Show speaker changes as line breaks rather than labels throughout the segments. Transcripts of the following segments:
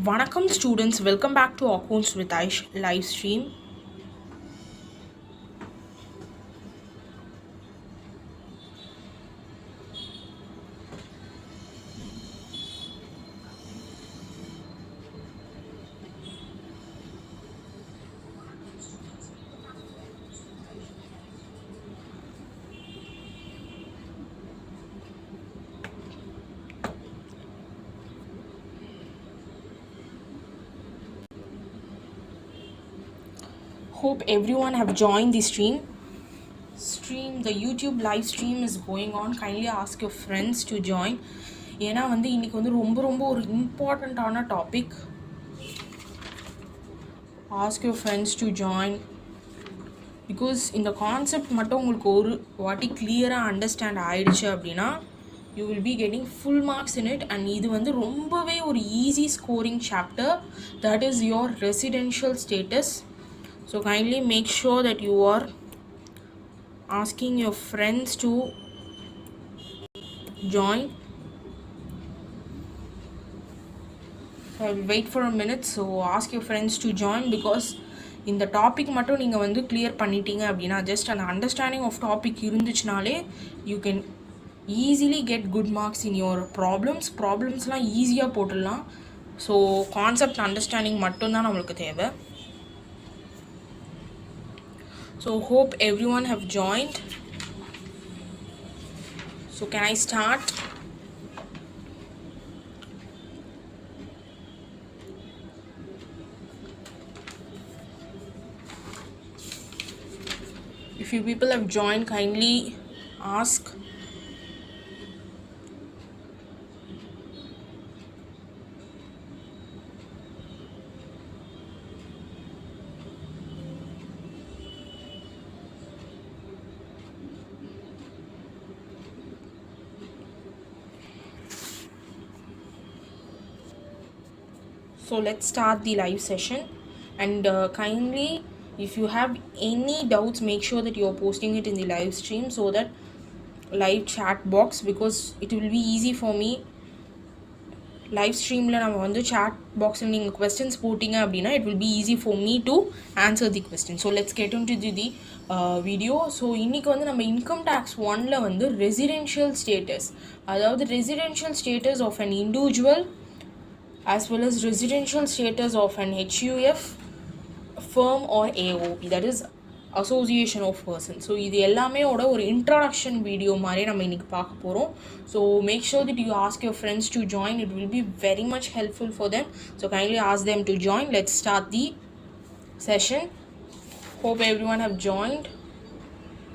Vanakkam students, welcome back to Accounts with Aish live stream. Hope everyone have joined the stream. The YouTube live stream is going on. Kindly ask your friends to join. ஏன்னா இன்னைக்கு ரொம்ப ஒரு இம்பார்ட்டண்ட்டான topic. Ask your friends to join because இந்த concept மட்டும் உங்களுக்கு ஒரு வாட்டி கிளியராக அண்டர்ஸ்டாண்ட் ஆயிடுச்சு அப்படின்னா you will be getting full marks in it, and இது ரொம்பவே ஒரு easy scoring chapter, that is your residential status. So kindly make sure that you are asking your friends to join. I will wait for a minute, so ask your friends to join because இந்த topic மட்டும் நீங்கள் clear பண்ணிட்டீங்க அப்படின்னா, just அந்த understanding of topic இருந்துச்சுனாலே you can easily get good marks in your ப்ராப்ளம்ஸ்லாம் ஈஸியாக போட்டுடலாம். ஸோ கான்செப்ட் அண்டர்ஸ்டாண்டிங் மட்டும்தான் நம்மளுக்கு தேவை. So hope everyone have joined. So can I start? If you people have joined, kindly ask. So let's start the live session, and kindly if you have any doubts, make sure that you are posting it in the live stream, so that live chat box, because it will be easy for me. Live stream la nama chat box la neenga questions potinga appadina, it will be easy for me to answer the question. So let's get into the video. So இன்னைக்கு நம்ம income tax 1 la residential status, அதாவது residential status of an individual as well as residential status of an HUF, firm or AOP, that is association of persons. So இது எல்லாமே ஒரு introduction video மாதிரி நம்ம இன்னைக்கு பார்க்க போகிறோம். So make sure that you ask your friends to join. It will be very much helpful for them. So kindly ask them to join. Let's start the session. Hope everyone have joined.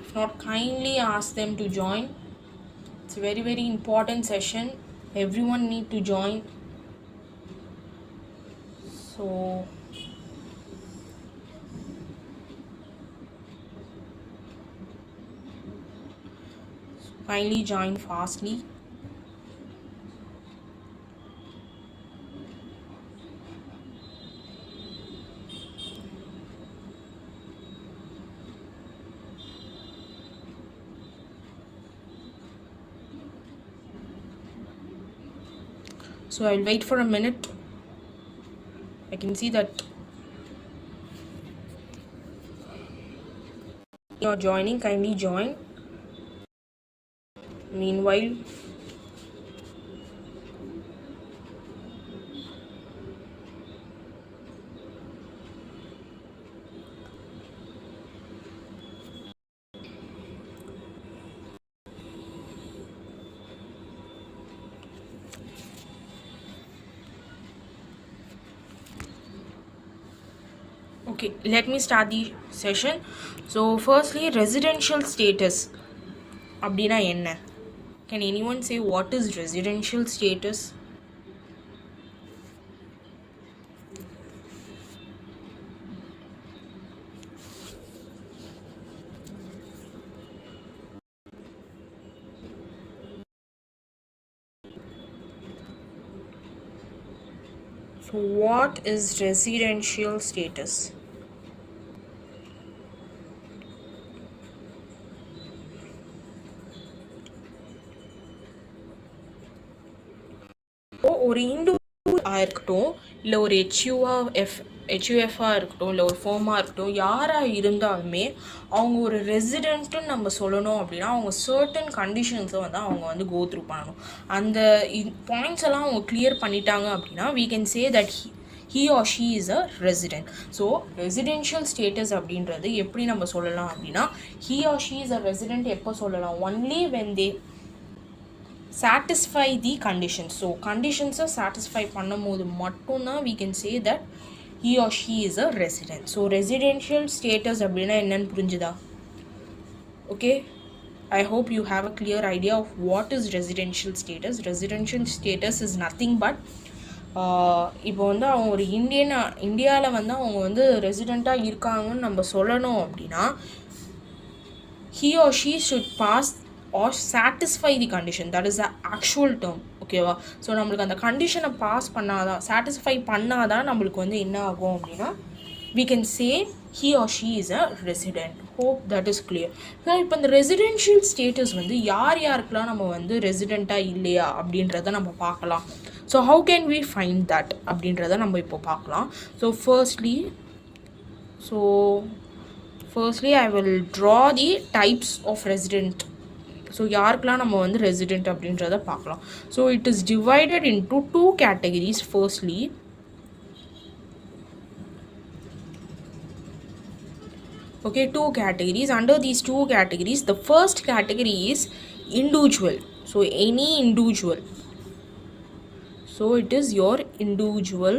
If not, kindly ask them to join. It's a very important session. Everyone need to join. So kindly join fastly. So I'll wait for a minute. I can see that you are joining. Kindly join. Meanwhile, okay, let me start the session. So firstly, residential status அப்படினா என்ன? Can anyone say what is residential status? So what is residential status? ஒரு individual இருக்கட்டும், இல்லை ஒரு ஹெச்யூஎஃபாக இருக்கட்டும், இல்லை ஒரு ஃபார்மாக இருக்கட்டும், யாராக இருந்தாலுமே அவங்க ஒரு ரெசிடென்ட்டுன்னு நம்ம சொல்லணும் அப்படின்னா அவங்க சர்டன் கண்டிஷன்ஸை வந்து அவங்க வந்து கோ த்ரூ பண்ணணும். அந்த பாயிண்ட்ஸ் எல்லாம் அவங்க கிளியர் பண்ணிட்டாங்க அப்படின்னா we can say that he or she is a resident. So residential status அப்படின்றது எப்படி நம்ம சொல்லலாம் அப்படின்னா he or she is a resident எப்போ சொல்லலாம், only when they satisfy the conditions. So கண்டிஷன்ஸை சாட்டிஸ்ஃபை பண்ணும் போது மட்டும்தான் we can say that he or she is a resident. So residential status அப்படின்னா என்னன்னு புரிஞ்சுதா? Okay, I hope you have a clear idea of what is residential status. Residential status is nothing but இப்போ வந்து அவங்க ஒரு இந்தியாவில் வந்து அவங்க வந்து ரெசிடெண்ட்டாக இருக்காங்கன்னு நம்ம சொல்லணும் அப்படின்னா he or she should pass or satisfy the condition. That is the actual term. ஓகேவா? ஸோ நம்மளுக்கு அந்த கண்டிஷனை பாஸ் பண்ணாதான், சாட்டிஸ்ஃபை பண்ணாதான் நம்மளுக்கு வந்து என்ன ஆகும் அப்படின்னா we can say he or she is a resident. Hope that is clear. So இப்போ இந்த ரெசிடென்ஷியல் ஸ்டேட்டஸ் வந்து யாருக்கெல்லாம் நம்ம வந்து ரெசிடெண்ட்டாக இல்லையா அப்படின்றத நம்ம பார்க்கலாம். So how can we find that அப்படின்றத நம்ம இப்போ பார்க்கலாம். So firstly I will draw the types of resident. So யாருக்கெல்லாம் நம்ம வந்து ரெசிடெண்ட் அப்படின்றத பார்க்கலாம். So it is divided into 2 categories. Firstly okay, 2 categories. Under these 2 categories, the first category is individual. So any individual, so it is your individual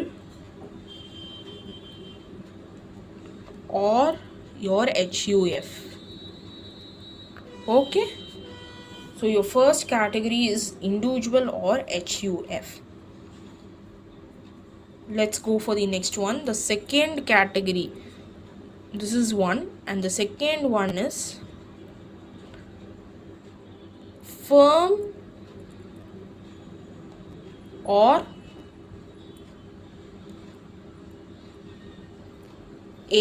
or your HUF. Okay, so your first category is individual or HUF. Let's go for the next one. The second category, this is one, and the second one is firm or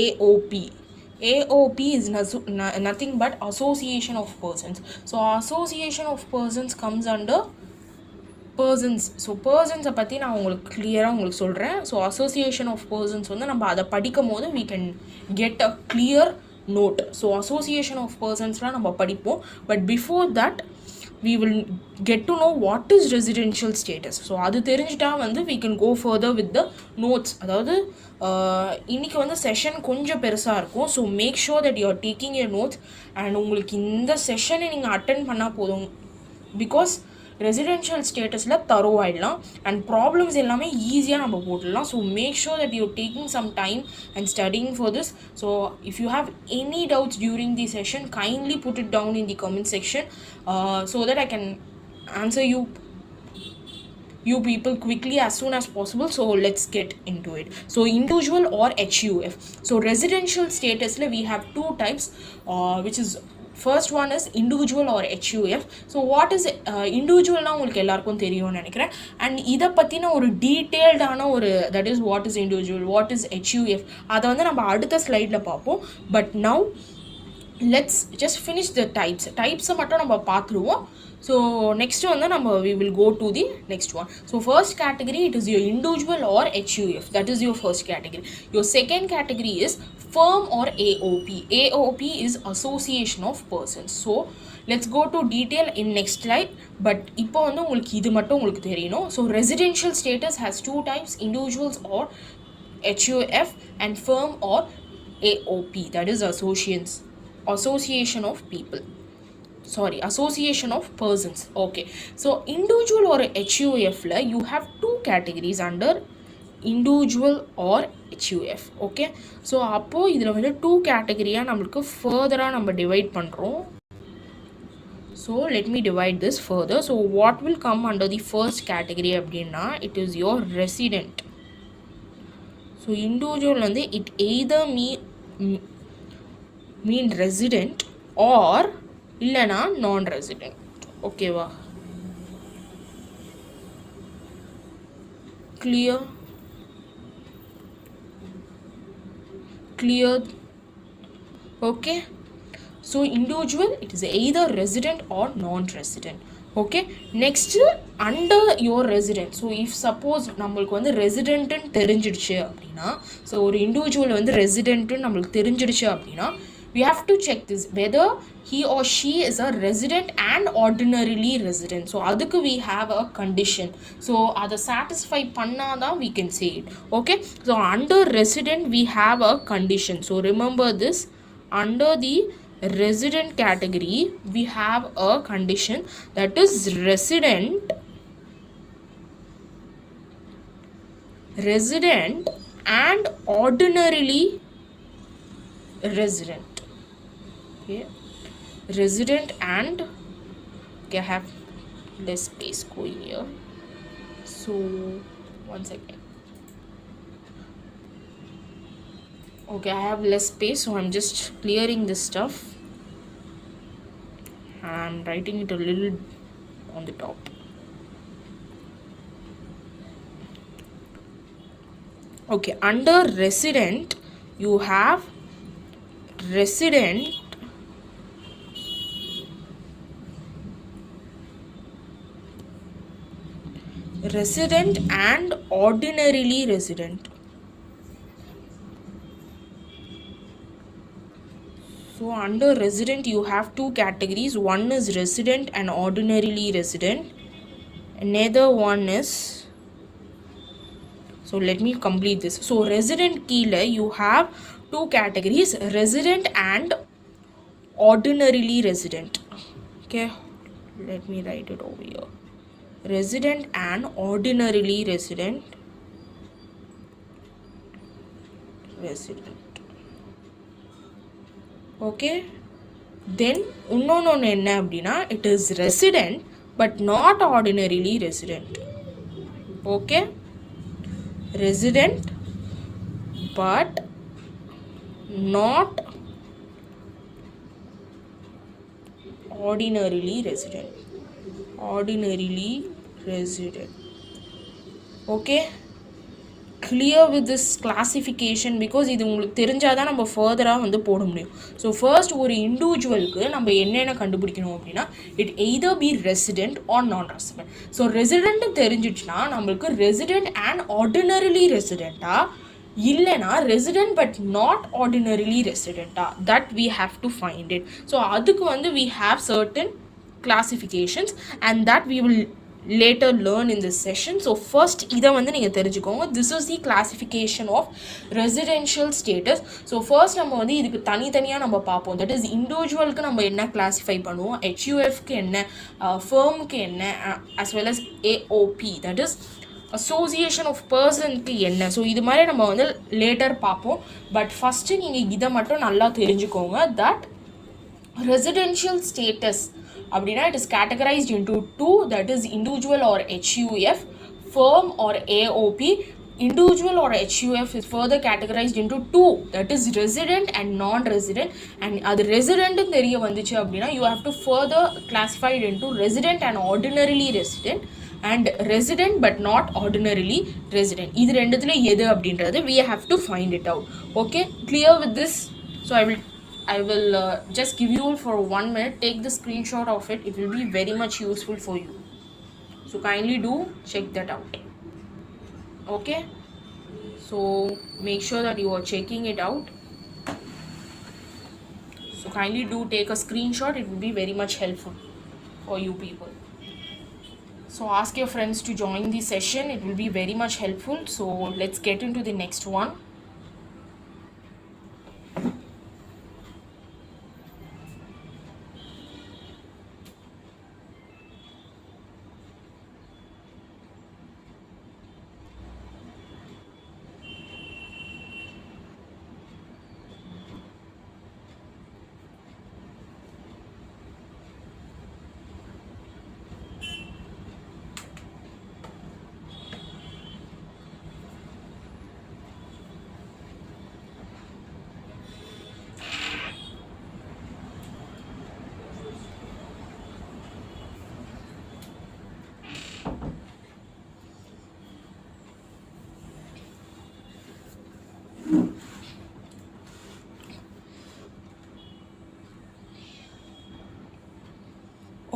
AOP. AOP is nothing but association of persons. So association of persons comes under persons. So பர்சன்ஸை பற்றி நான் உங்களுக்கு கிளியராக உங்களுக்கு சொல்கிறேன். So association of persons வந்து நம்ம அதை படிக்கும் போது we can get a clear note. So association of பர்சன்ஸ்லாம் நம்ம படிப்போம். But before that we will get to know what is residential status. So அது தெரிஞ்சிட்டா வந்து we can go further with the notes. அதாவது இன்றைக்கி வந்து செஷன் கொஞ்சம் பெருசாக இருக்கும். So make sure that you are taking your notes. And உங்களுக்கு இந்த செஷனை நீங்கள் அட்டென்ட் பண்ணால் போதும். பிகாஸ் ரெசிடென்ஷியல் ஸ்டேட்டஸில் தரோவாயிடலாம் அண்ட் ப்ராப்ளம்ஸ் எல்லாமே ஈஸியாக நம்ம போட்டுடலாம். So make sure that you taking some time and studying for this. So if you have any doubts during the session, kindly put it down in the comment section so that I can answer you people quickly as soon as possible. So let's get into it. So individual or HUF. So residential status we have 2 types, which is first one is individual or HUF. So what is individual na உங்களுக்கு எல்லாருக்கும் தெரியும்னு நினைக்கிறேன். And இதை பற்றின ஒரு டீட்டெயில்டான ஒரு that is what is individual, what is HUF, அதை வந்து நம்ம அடுத்த ஸ்லைடில் பார்ப்போம். But now let's just finish the types மட்டும் நம்ம பார்த்துருவோம். So next one then we will go to the next one. So first category, it is your individual or HUF. That is your first category. Your second category is firm or AOP. AOP is association of persons. So let's go to detail in next slide. But இப்போ வந்து உங்களுக்கு இது மட்டும் உங்களுக்கு தெரியணும். So residential status has 2 types, individuals or HUF, and firm or AOP. That is association of people. Association of persons. Okay, so individual or HUF la you have 2 categories under individual or HUF. Okay, so அப்போ இதில் வந்து 2 கேட்டகரியாக நம்மளுக்கு ஃபர்தராக நம்ம divide பண்ணுறோம். So let me divide this further. So what will come under the first category அப்படின்னா it is your resident. So individual வந்து it either mean resident or இல்லைனா நான் ரெசிடென்ட். ஓகேவா? clear? Okay, so individual, it is either resident or non-resident. Okay, next under your resident. So if suppose நம்மளுக்கு வந்து ரெசிடென்ட்னு தெரிஞ்சிடுச்சு அப்படின்னா, so ஒரு individual வந்து ரெசிடென்ட்னு நம்மளுக்கு தெரிஞ்சிடுச்சு அப்படின்னா, we have to check this whether he or she is a resident and ordinarily resident. So அதுக்கு we have a condition. So அதை satisfy பண்ணாதான் we can say it. Okay, so under resident we have a condition. So remember this, under the resident category we have a condition, that is resident and ordinarily resident. Okay, resident and, okay, I have less space going here, so one second. Okay, I have less space, so I'm just clearing this stuff. I'm writing it a little on the top. Okay, under resident you have resident and ordinarily resident. So under resident you have two categories. One is resident and ordinarily resident. Another one is, so let me complete this. So resident kile you have two categories, resident and ordinarily resident. Okay, let me write it over here. Resident and ordinarily resident. Okay, then unnonu enna appadina, it is resident but not ordinarily resident. Okay, resident but not ordinarily resident. Okay, clear with this classification, because இது உங்களுக்கு தெரிஞ்சாதான் நம்ம ஃபர்தராக வந்து போட முடியும். So first ஒரு இண்டிவிஜுவலுக்கு நம்ம என்னென்ன கண்டுபிடிக்கணும் அப்படின்னா, it either be resident or non resident. So resident தெரிஞ்சிச்சுன்னா நம்மளுக்கு ரெசிடென்ட் அண்ட் ஆர்டினரிலி ரெசிடென்ட்டா, இல்லைனா ரெசிடென்ட் பட் நாட் ஆர்டினரிலி ரெசிடென்ட்டா, that we have to find it. So அதுக்கு வந்து we have certain classifications and that we will later learn in this session. So first இதை வந்து நீங்கள் தெரிஞ்சுக்கோங்க. This is the classification of residential status. So first நம்ம வந்து இதுக்கு தனித்தனியாக நம்ம பார்ப்போம். That is இண்டிவிஜுவலுக்கு நம்ம என்ன கிளாஸிஃபை பண்ணுவோம், HUFக்கு என்ன, ஃபர்முக்கு என்ன, as well as AOP, that is association of பர்சனுக்கு என்ன. ஸோ இது மாதிரி நம்ம வந்து லேட்டர் பார்ப்போம். பட் ஃபஸ்ட்டு நீங்கள் இதை மட்டும் நல்லா தெரிஞ்சுக்கோங்க, தட் residential status அப்படின்னா it is categorized into two, that is individual or HUF, firm or AOP. Individual or HUF is further categorized into two, that is resident and non-resident. And அது resident தெரிய வந்துச்சு அப்படின்னா you have to further classify it into resident and ordinarily resident and resident but not ordinarily resident. இது ரெண்டுத்துல எது அப்படின்றது we have to find it out. Okay, clear with this? So I will just give you for 1 minute, take the screenshot of it, it will be very much useful for you. So kindly do check that out. Okay, so make sure that you are checking it out. So kindly do take a screenshot, it will be very much helpful for you people. So ask your friends to join the session, it will be very much helpful. So let's get into the next one.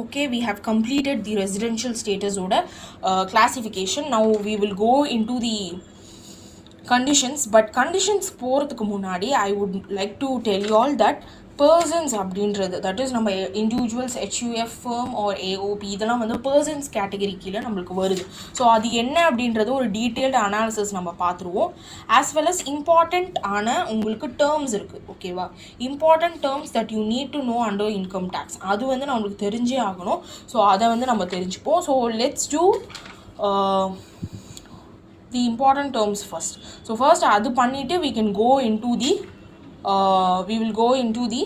Okay, we have completed the residential status order classification. Now we will go into the conditions, but conditions போகிறதுக்கு முன்னாடி I would like to tell you all that persons அப்படின்றது, that is நம்ம individuals, HUF firm or AOP, இதெல்லாம் வந்து persons category கீழே நம்மளுக்கு வருது. So அது என்ன அப்படின்றது ஒரு டீட்டெயில்டு அனாலிசிஸ் நம்ம பார்த்துருவோம். as well as important ஆன உங்களுக்கு டேர்ம்ஸ் இருக்குது. ஓகேவா, important terms that you need to know under income tax, அது வந்து நம்மளுக்கு தெரிஞ்சே ஆகணும். ஸோ அதை வந்து நம்ம தெரிஞ்சுப்போம். So let's do the important terms first. So first adu pannittu we can go into the we will go into the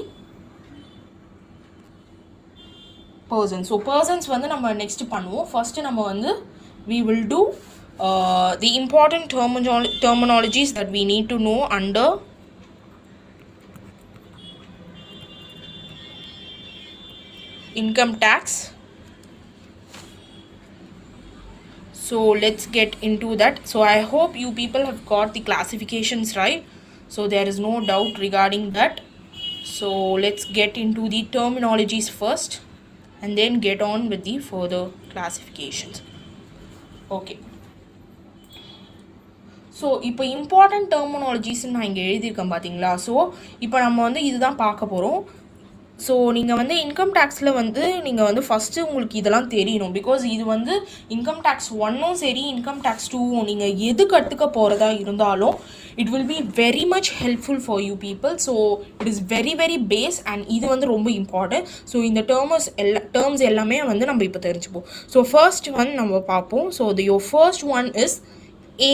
persons. So persons vandu nama next pannuvom. First nama vandu we will do the important terminologies that we need to know under income tax. So let's get into that. So I hope you people have got the classifications right. So there is no doubt regarding that. So let's get into the terminologies first and then get on with the further classifications. Okay. So இப்போ important டெர்மினாலஜிஸ்ன்னு நான் இங்கே எழுதியிருக்கேன் பார்த்தீங்களா. So இப்போ நம்ம வந்து இதுதான் பார்க்க போகிறோம். ஸோ நீங்கள் வந்து இன்கம் டேக்ஸில் வந்து நீங்கள் வந்து ஃபஸ்ட்டு உங்களுக்கு இதெல்லாம் தெரியணும். பிகாஸ் இது வந்து இன்கம் டேக்ஸ் 1ம் சரி இன்கம் டேக்ஸ் 2ம் நீங்கள் எது கற்றுக்க போகிறதா இருந்தாலும் it will be very much helpful for you people. So it is very very base and இது வந்து ரொம்ப இம்பார்ட்டன்ட். ஸோ இந்த டேர்ம்ஸ் எல்லாமே வந்து நம்ம இப்போ தெரிஞ்சுப்போம். ஸோ ஃபர்ஸ்ட் ஒன் நம்ம பார்ப்போம். So your first one is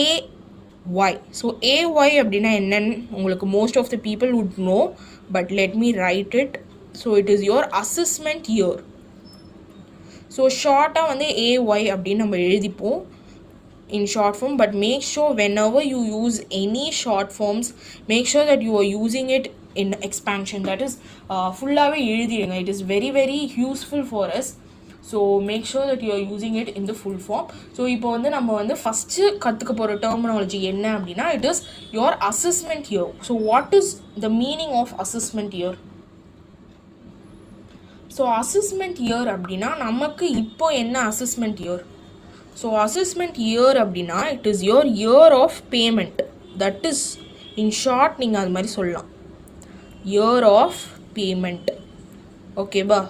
AY. So AY அப்படின்னா என்னன்னு உங்களுக்கு most of the people would know, but let me write it. So it is your assessment year. So short வந்து AY அப்படின்னு நம்ம எழுதிப்போம் in short form, but make sure whenever you use any short forms, make sure that you are using it in expansion. That is fullaவே எழுதிடுங்க. It is very very useful for us. So make sure that you are using it in the full form. So இப்போ வந்து நம்ம வந்து first கற்றுக்க போகிற terminology என்ன அப்படின்னா it is your assessment year. So what is the meaning of assessment year? So assessment year அப்படின்னா நமக்கு இப்போ என்ன assessment year? So assessment year அப்படின்னா it is your year of payment. That is in short நீங்கள் அது மாதிரி சொல்லலாம், year of payment. ஓகேவா?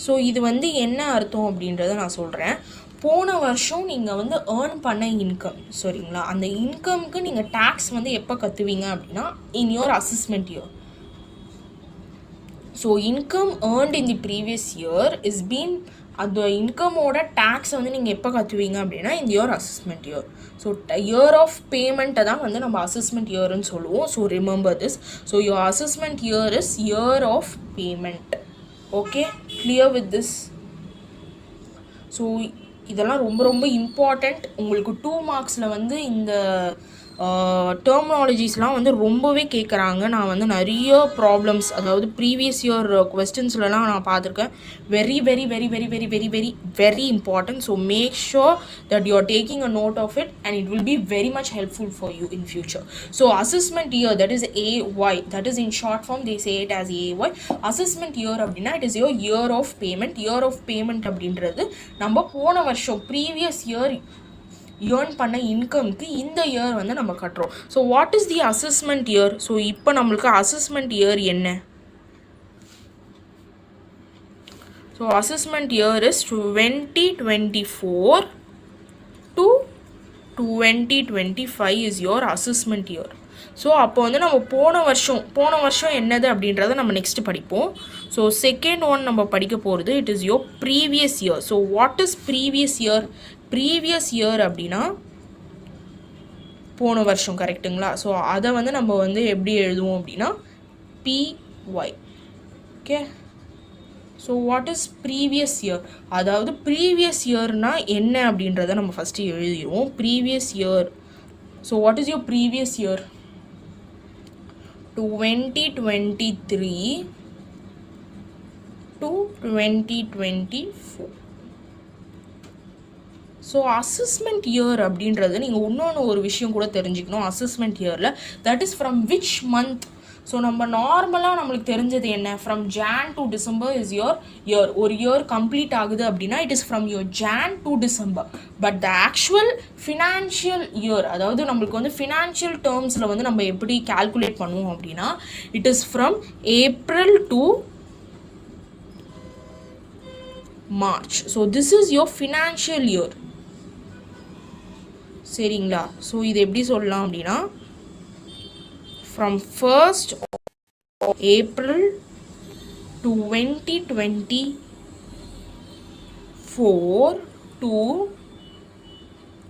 ஸோ இது வந்து என்ன அர்த்தம் அப்படின்றத நான் சொல்கிறேன். போன வருஷம் நீங்கள் வந்து ஏர்ன் பண்ண இன்கம், சரிங்களா, அந்த இன்கம்க்கு நீங்கள் டேக்ஸ் வந்து எப்போ கற்றுவீங்க அப்படின்னா in your assessment year. So income earned in the previous year is been, அந்த இன்கமோட டேக்ஸ் வந்து நீங்கள் எப்போ கற்றுவீங்க அப்படின்னா இந்த year assessment year. So year of பேமெண்ட்டை தான் வந்து நம்ம அசஸ்மெண்ட் இயர்னு சொல்லுவோம். So remember this. So your assessment year is year of payment. Okay, clear with this? So இதெல்லாம் ரொம்ப ரொம்ப இம்பார்ட்டண்ட். உங்களுக்கு 2 மார்க்ஸில் வந்து இந்த டெர்மினாலஜிஸ்லாம் வந்து ரொம்பவே கேட்குறாங்க. நான் வந்து நிறைய ப்ராப்ளம்ஸ், அதாவது ப்ரீவியஸ் இயர் கொஸ்டின்ஸ்லாம் நான் பார்த்துருக்கேன். Very very very very very very very very important. So make sure that you are taking a note of it and it will be very much helpful for you in future. So assessment year, that is AY, that is in short form they say it as AY. Assessment year அப்படின்னா it is your year of payment. Year of payment அப்படின்றது நம்ம போன வருஷம் previous year earn பண்ண இன்கம்க்கு இந்த year வந்து நம்ம கட்டுறோம். So what is the assessment year? So இப்போ நம்மளுக்கு அசஸ்மெண்ட் இயர் என்ன? So assessment year is 2024 to 2025 is your assessment year. So அப்போ வந்து நம்ம போன வருஷம் என்னது அப்படின்றத நம்ம நெக்ஸ்ட் படிப்போம். ஸோ செகண்ட் ஒன் நம்ம படிக்க போகிறது it is your previous year. So what is previous year? Previous year அப்படின்னா போன வருஷம், கரெக்டுங்களா? ஸோ அதை வந்து நம்ம வந்து எப்படி எழுதுவோம் அப்படின்னா PY. Okay, so what is previous year? அதாவது ப்ரீவியஸ் இயர்னால் என்ன அப்படின்றத நம்ம ஃபஸ்ட்டு எழுதிடுவோம். Previous year. So what is your previous year? 2023 to 2024. So assessment year அப்படின்றது நீங்கள் இன்னொன்று ஒரு விஷயம் கூட தெரிஞ்சுக்கணும். அசஸ்மெண்ட் இயரில் that is from which month? So நம்ம நார்மலாக நம்மளுக்கு தெரிஞ்சது என்ன, from Jan to December is your year. ஒரு இயர் கம்ப்ளீட் ஆகுது அப்படின்னா it is from your Jan to December. But the actual financial year, அதாவது நம்மளுக்கு வந்து ஃபினான்ஷியல் டேர்ம்ஸில் வந்து நம்ம எப்படி கால்குலேட் பண்ணுவோம் அப்படின்னா it is from April to March. So this is your financial year. சரிங்களா? ஸோ இது எப்படி சொல்லலாம் அப்படின்னா from 1st of April 2024 to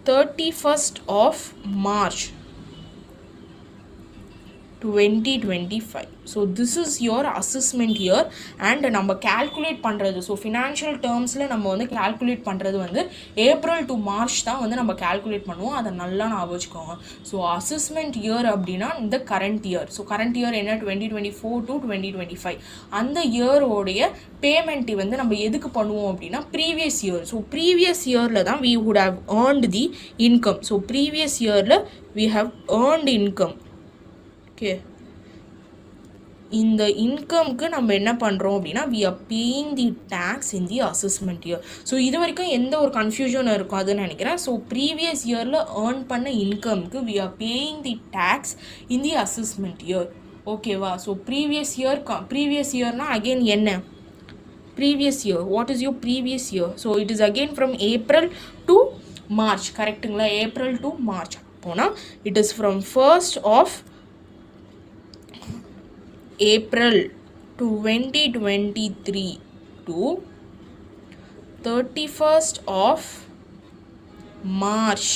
31st of March 2025. So this is your assessment year and நம்ம calculate பண்ணுறது, ஸோ ஃபினான்ஷியல் டேர்ம்ஸில் நம்ம வந்து calculate பண்ணுறது வந்து ஏப்ரல் டு மார்ச் தான் வந்து நம்ம calculate பண்ணுவோம். அதை நல்லா ஞாபகம் வச்சுக்கோங்க. ஸோ அசஸ்மெண்ட் இயர் அப்படின்னா இந்த current year. So current year என்ன 2024 to 2025. அந்த இயரோடைய பேமெண்ட் வந்து நம்ம எதுக்கு பண்ணுவோம் அப்படின்னா ப்ரீவியஸ் இயர். ஸோ ப்ரீவியஸ் இயரில் தான் we would have earned the income. So previous இயரில் we have earned income. Okay, இந்த இன்கம்க்கு நம்ம என்ன பண்ணுறோம் அப்படின்னா we are paying the tax in the assessment year. So இது வரைக்கும் எந்த ஒரு கன்ஃபியூஷனும் இருக்கும் அதுன்னு நினைக்கிறேன். ஸோ ப்ரீவியஸ் இயரில் ஏர்ன் பண்ண இன்கம்க்கு we are paying the tax in the assessment year. ஓகேவா? ஸோ ப்ரீவியஸ் இயர்னால் அகெயின் என்ன previous year, what is your previous year? So it is again from April to March. கரெக்டுங்களா? ஏப்ரல் டு மார்ச் போனால் it is from 1st of April 2023 to 31st of March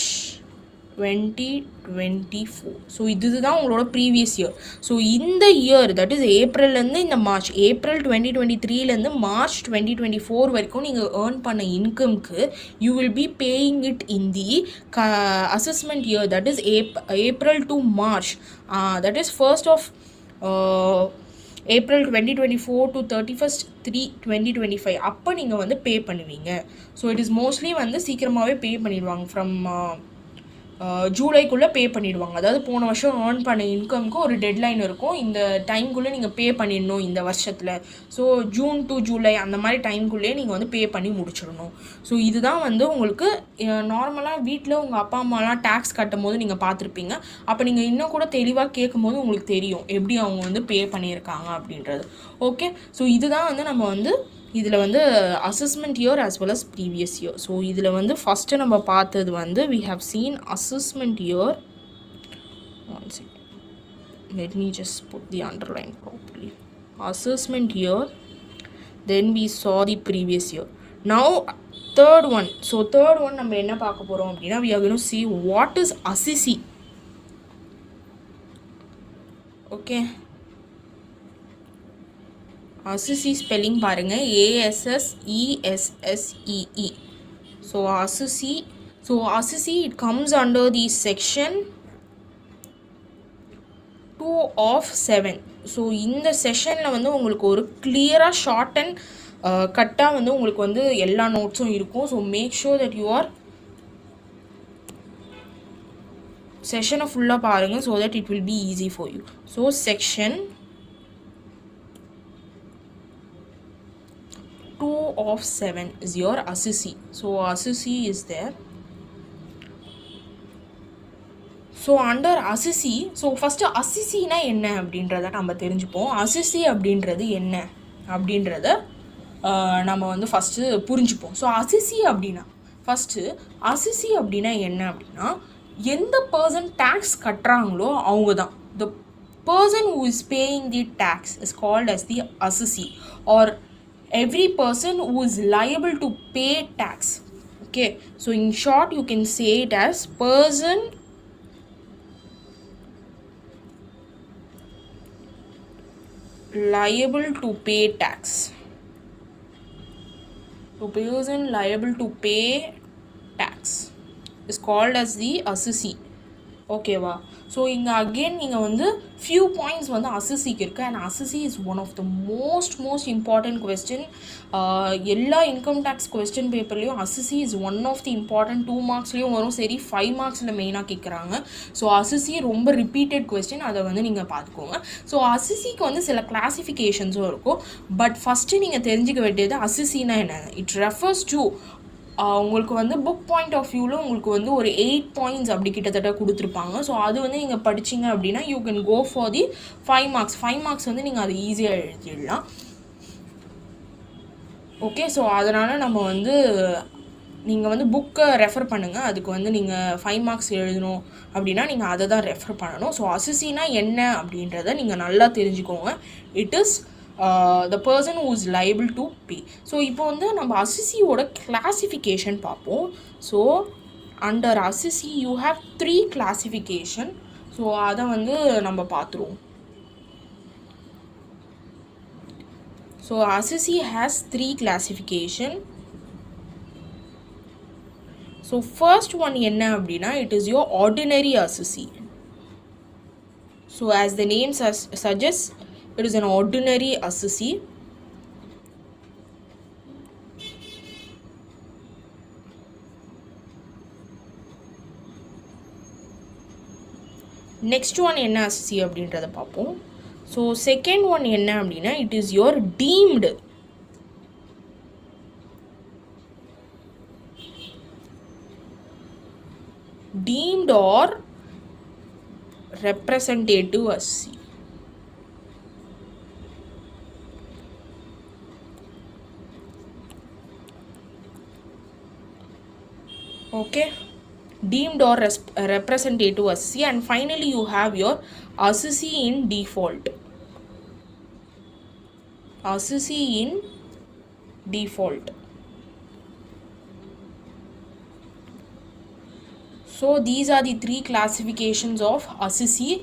2024. So இதுதான் உங்களோட previous year. So இந்த year that is ஏப்ரல்லேருந்து இந்த March, April 2023லேருந்து March 2024 வரைக்கும் நீங்கள் earn பண்ண இன்கம்க்கு you will be paying it in the assessment year that is April to March, that is 1st of April 2024 to 31st 3/2025 அப்போ நீங்கள் வந்து பே பண்ணுவீங்க. ஸோ இட் இஸ் மோஸ்ட்லி வந்து சீக்கிரமாகவே பே பண்ணிடுவாங்க. ஃப்ரம் ஜூலைக்குள்ளே பே பண்ணிடுவாங்க. அதாவது போன வருஷம் ஏர்ன் பண்ண இன்கம்க்கு ஒரு டெட்லைன் இருக்கும், இந்த டைம்குள்ளே நீங்கள் பே பண்ணிடணும் இந்த வருஷத்தில். ஸோ ஜூன் டு ஜூலை அந்த மாதிரி டைம்குள்ளேயே நீங்கள் வந்து பே பண்ணி முடிச்சிடணும். ஸோ இதுதான் வந்து உங்களுக்கு நார்மலாக வீட்டில் உங்கள் அப்பா அம்மாலாம் டேக்ஸ் கட்டும் போது நீங்கள் பார்த்துருப்பீங்க. அப்போ நீங்கள் இன்னும் கூட தெளிவாக கேட்கும் போது உங்களுக்கு தெரியும் எப்படி அவங்க வந்து பே பண்ணியிருக்காங்க அப்படின்றது. ஓகே, ஸோ இதுதான் வந்து நம்ம வந்து இதில் வந்து assessment year as well as previous year. So இதில் வந்து ஃபஸ்ட்டு நம்ம பார்த்தது வந்து we have seen assessment year. One second, let me just put the underline properly. Assessment year, then we saw the previous year. Now third one. So third one நம்ம என்ன பார்க்க போகிறோம் அப்படின்னா we are going to see what is assessee. Okay, assessee spelling பாருங்க, ASSESSEE. So assessee it comes under the section 2 of 7. So இந்த செஷனில் வந்து உங்களுக்கு ஒரு கிளியராக ஷார்ட் அண்ட் கட்டாக வந்து உங்களுக்கு வந்து எல்லா நோட்ஸும் இருக்கும். So make sure that you are செஷனை ஃபுல்லாக பாருங்கள் so that it will be easy for you. So section 2 of 7 is your assessee. So assessee is there. So under assessee, so first assessee na என்ன அப்படின்றத நம்ம தெரிஞ்சுப்போம். assessee அப்படின்றது என்ன அப்படின்றத நம்ம வந்து ஃபஸ்ட்டு புரிஞ்சுப்போம். ஸோ assessee அப்படின்னா ஃபஸ்ட்டு assessee அப்படின்னா என்ன அப்படின்னா எந்த பர்சன் டேக்ஸ் கட்டுறாங்களோ அவங்க தான். the person who is paying the tax is called as the assessee, or every person who is liable to pay tax. Okay, so in short you can say it as person liable to pay tax. So person liable to pay tax is called as the assessee. ஓகேவா? So இங்கே again நீங்கள் வந்து few points வந்து அசிசிக்கு இருக்குது. And assessee is one of the most important question. எல்லா income tax question பேப்பர்லேயும் assessee is one of the important. 2 மார்க்ஸ்லேயும் வரும், சரி 5 மார்க்ஸில் மெயினாக கேட்குறாங்க. ஸோ அசிசி ரொம்ப ரிப்பீட்டட் கொஸ்டின், அதை வந்து நீங்கள் பார்த்துக்கோங்க. ஸோ அசிசிக்கு வந்து சில கிளாசிஃபிகேஷன்ஸும் இருக்கும். பட் ஃபஸ்ட்டு நீங்கள் தெரிஞ்சுக்க வேண்டியது அசிசினா என்ன. இட் ரெஃபர்ஸ் டு உங்களுக்கு வந்து புக் பாயிண்ட் ஆஃப் வியூவில் உங்களுக்கு வந்து ஒரு 8 பாயிண்ட்ஸ் அப்படி கிட்டத்தட்ட கொடுத்துருப்பாங்க. ஸோ அது வந்து நீங்கள் படிச்சிங்க அப்படின்னா you can go for the 5 marks. 5 marks வந்து நீங்கள் அது ஈஸியாக எழுதிடலாம். ஓகே, ஸோ அதனால் நம்ம வந்து நீங்கள் வந்து புக்கை ரெஃபர் பண்ணுங்கள். அதுக்கு வந்து நீங்கள் 5 மார்க்ஸ் எழுதணும் அப்படின்னா நீங்கள் அதை தான் ரெஃபர் பண்ணணும். ஸோ அசிசினா என்ன அப்படின்றத நீங்கள் நல்லா தெரிஞ்சுக்கோங்க. It is the person who is liable to pay. So இப்போ வந்து நம்ம அசிசியோட கிளாசிஃபிகேஷன் பார்ப்போம். So under Assisi you have 3 classification. So அதை வந்து நம்ம பார்த்துருவோம். So Assisi has 3 classification. So first one என்ன அப்படின்னா it is your ordinary Assisi. So as the name suggests, it is an ordinary assessee. Next one என்ன assessee அப்படின்றத பார்ப்போம். So second one என்ன அப்படின்னா it is your deemed. Deemed or representative assessee. Okay, deemed or representative assessee. And finally you have your assessee in default. Assessee in default. So these are the 3 classifications of assessee.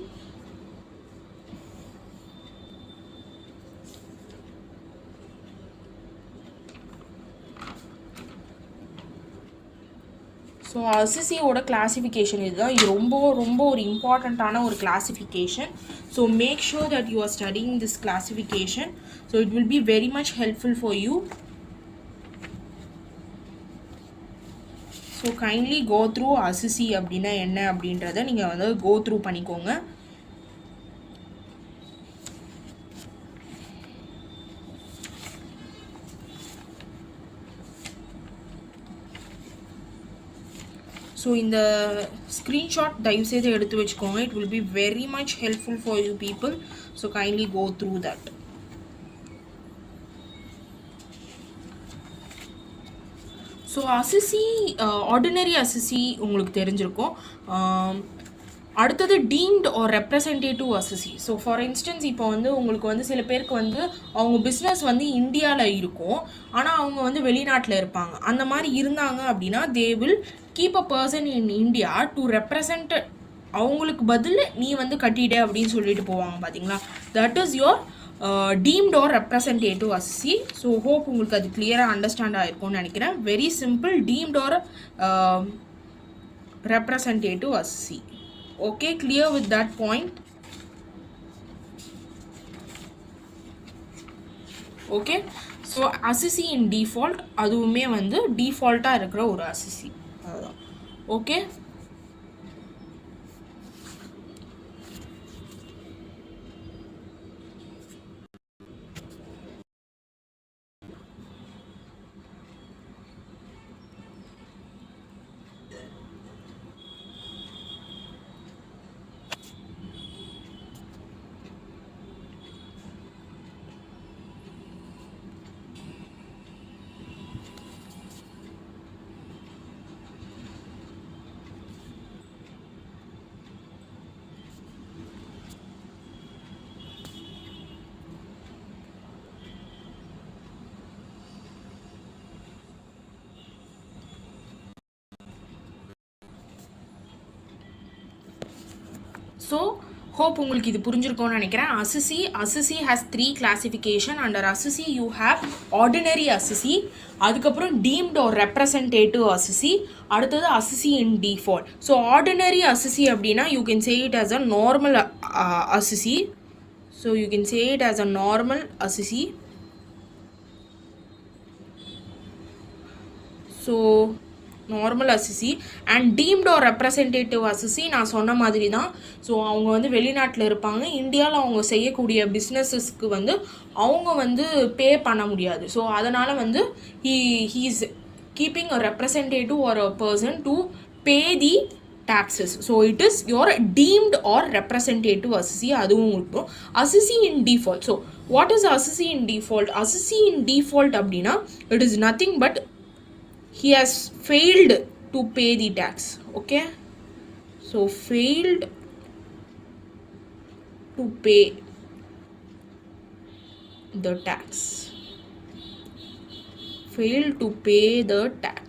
So அசிசியோட classification இதுதான். இது ரொம்ப ஒரு இம்பார்ட்டண்ட்டான ஒரு classification. So make sure that you are studying this classification. So it will be very much helpful for you. So kindly go through assessee அப்படின்னா என்ன அப்படின்றத நீங்கள் வந்து கோ த்ரூ பண்ணிக்கோங்க. ஸோ இந்த ஸ்க்ரீன்ஷாட் தயவுசெய்து எடுத்து வச்சுக்கோங்க. It will be very much helpful for you people. So kindly go through that. So assessee ordinary assessee உங்களுக்கு தெரிஞ்சிருக்கும். அடுத்தது deemed or representative assessee. So for instance இப்போ வந்து உங்களுக்கு வந்து சில பேருக்கு வந்து அவங்க பிஸ்னஸ் வந்து இந்தியாவில் இருக்கும், ஆனால் அவங்க வந்து வெளிநாட்டில் இருப்பாங்க. அந்த மாதிரி இருந்தாங்க அப்படின்னா they will keep a person in India to represent. அவங்களுக்கு பதில் நீ வந்து கட்டிட அப்படின்னு சொல்லிட்டு போவாங்க பார்த்தீங்களா. That is your deemed or representative assessee. So hope உங்களுக்கு அது கிளியராக அண்டர்ஸ்டாண்ட் ஆகிருக்கும்னு நினைக்கிறேன். Very simple, deemed or representative assessee. Okay, clear with that point? Okay, so assessee in default அதுவுமே வந்து டிஃபால்ட்டாக இருக்கிற ஒரு assessee. ஓகே, so hope உங்களுக்கு இது புரிஞ்சிருக்கும்னு நினைக்கிறேன். assessee has 3 classification. Under assessee you have ordinary assessee, அதுக்கப்புறம் deemed or representative assessee, அடுத்தது assessee in default. So ordinary assessee அப்படின்னா you can say it as a normal assessee. So you can say it as a normal assessee. So normal assessee and deemed or representative assessee நான் சொன்ன மாதிரி தான். So அவங்க வந்து வெளிநாட்டில் இருப்பாங்க, இந்தியாவில் அவங்க செய்யக்கூடிய பிஸ்னஸஸ்க்கு வந்து அவங்க வந்து பே பண்ண முடியாது. ஸோ அதனால் வந்து he's keeping a representative or a person to pay the taxes. So it is your deemed or representative assessee. அதுவும் இருக்கும். assessee in default. So what is assessee in default? Assessee in default அப்படின்னா it is nothing but he has failed to pay the tax. Okay, so failed to pay the tax, failed to pay the tax.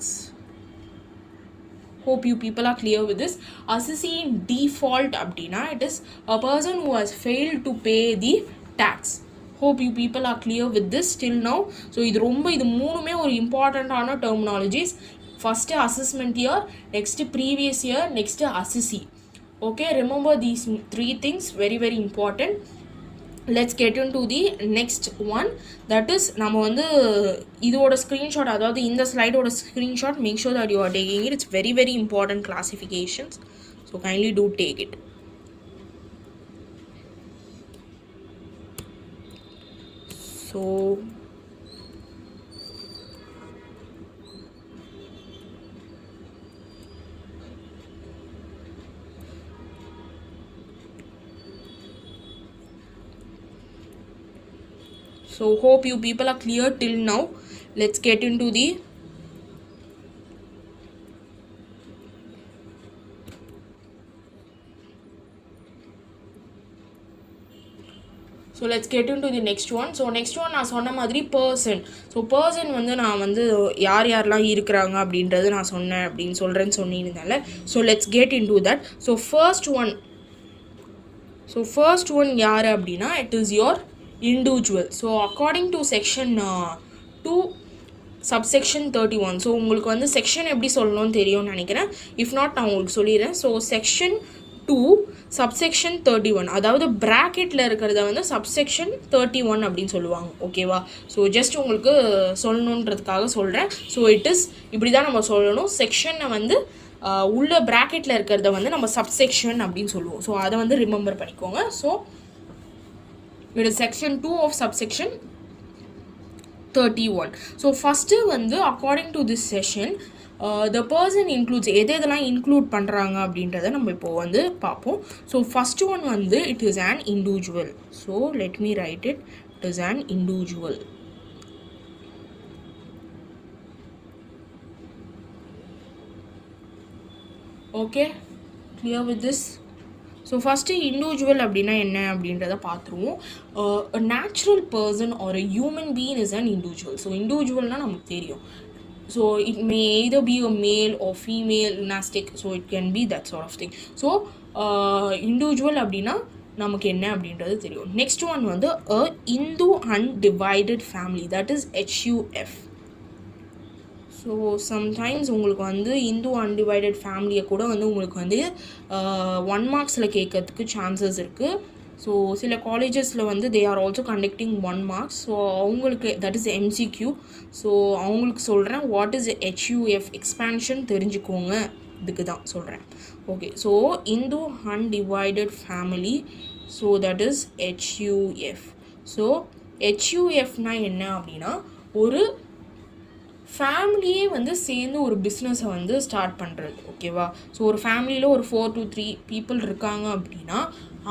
Hope you people are clear with this. Assessee in default abdina, it is a person who has failed to pay the tax. Hope you people are clear with this till now. So இது மூணுமே ஒரு இம்பார்ட்டண்ட்டான terminologies. First assessment year, next previous year, next assessee. Okay, remember these 3 things, very very important. Let's get into the next one, that is நம்ம வந்து இதோட screenshot, அதாவது இந்த ஸ்லைடோட screenshot, make sure that you are taking it. It's very very important classifications, so kindly do take it. So hope you people are clear till now. Let's get into the next one. So next one நான் சொன்ன மாதிரி person. So person வந்து நான் வந்து யாரெல்லாம் இருக்கிறாங்க அப்படின்றது நான் சொன்னேன் அப்படின்னு சொல்கிறேன்னு சொன்னீங்கனால. So let's get into that. So first one யார் அப்படின்னா it is your individual. So according to section 2 subsection 31. So உங்களுக்கு வந்து செக்ஷன் எப்படி சொல்லணும்னு தெரியும்னு நினைக்கிறேன். இஃப் நாட் நான் உங்களுக்கு சொல்லிடுறேன். ஸோ செக்ஷன் 2 subsection 31, அதாவது ப்ராக்கெட்டில் இருக்கிறத வந்து subsection 31 அப்படின்னு சொல்லுவாங்க. ஓகேவா? ஸோ ஜஸ்ட் உங்களுக்கு சொல்லணுன்றதுக்காக சொல்கிறேன். ஸோ இட் இஸ் இப்படி தான் நம்ம சொல்லணும். செக்ஷனை வந்து உள்ள ப்ராக்கெட்டில் இருக்கிறத வந்து நம்ம சப்செக்ஷன் அப்படின்னு சொல்லுவோம். ஸோ அதை வந்து ரிமெம்பர் பண்ணிக்கோங்க. So it is section 2 of subsection 31. So first வந்து according to this session the person includes எதெல்லாம் இன்க்ளூட் பண்ணுறாங்க அப்படின்றத நம்ம இப்போ வந்து பார்ப்போம். ஸோ ஃபஸ்ட் ஒன் வந்து it is an individual. So let me write it. It is an individual. Okay, clear with this? So first individual அப்படின்னா என்ன அப்படின்றத பார்த்துருவோம். a natural person or a human being is an individual. So இண்டிவிஜுவல்னால் நமக்கு தெரியும். So it may either be a male or female gymnastic. So it can be that sort of thing. So individual அப்படின்னா நமக்கு என்ன அப்படின்றது தெரியும். Next one வந்து a Hindu undivided family, that is HUF. So sometimes உங்களுக்கு வந்து Hindu undivided ஃபேமிலியை கூட வந்து உங்களுக்கு வந்து 1 மார்க்ஸில் கேட்கறதுக்கு சான்சஸ் இருக்குது. ஸோ சில காலேஜஸில் வந்து they are also conducting 1 marks. So அவங்களுக்கு தட் இஸ் MCQ. ஸோ அவங்களுக்கு சொல்கிறேன் வாட் இஸ் HUF எக்ஸ்பேன்ஷன் தெரிஞ்சுக்கோங்க, இதுக்கு தான் சொல்கிறேன். Okay, so Hindu undivided family, so that is HUF. So HUFனால் என்ன அப்படின்னா ஒரு ஃபேமிலியே வந்து சேர்ந்து ஒரு பிஸ்னஸை வந்து ஸ்டார்ட் பண்ணுறது. ஓகேவா? ஸோ ஒரு ஃபேமிலியில் ஒரு 4 to 3 பீப்புள் இருக்காங்க அப்படின்னா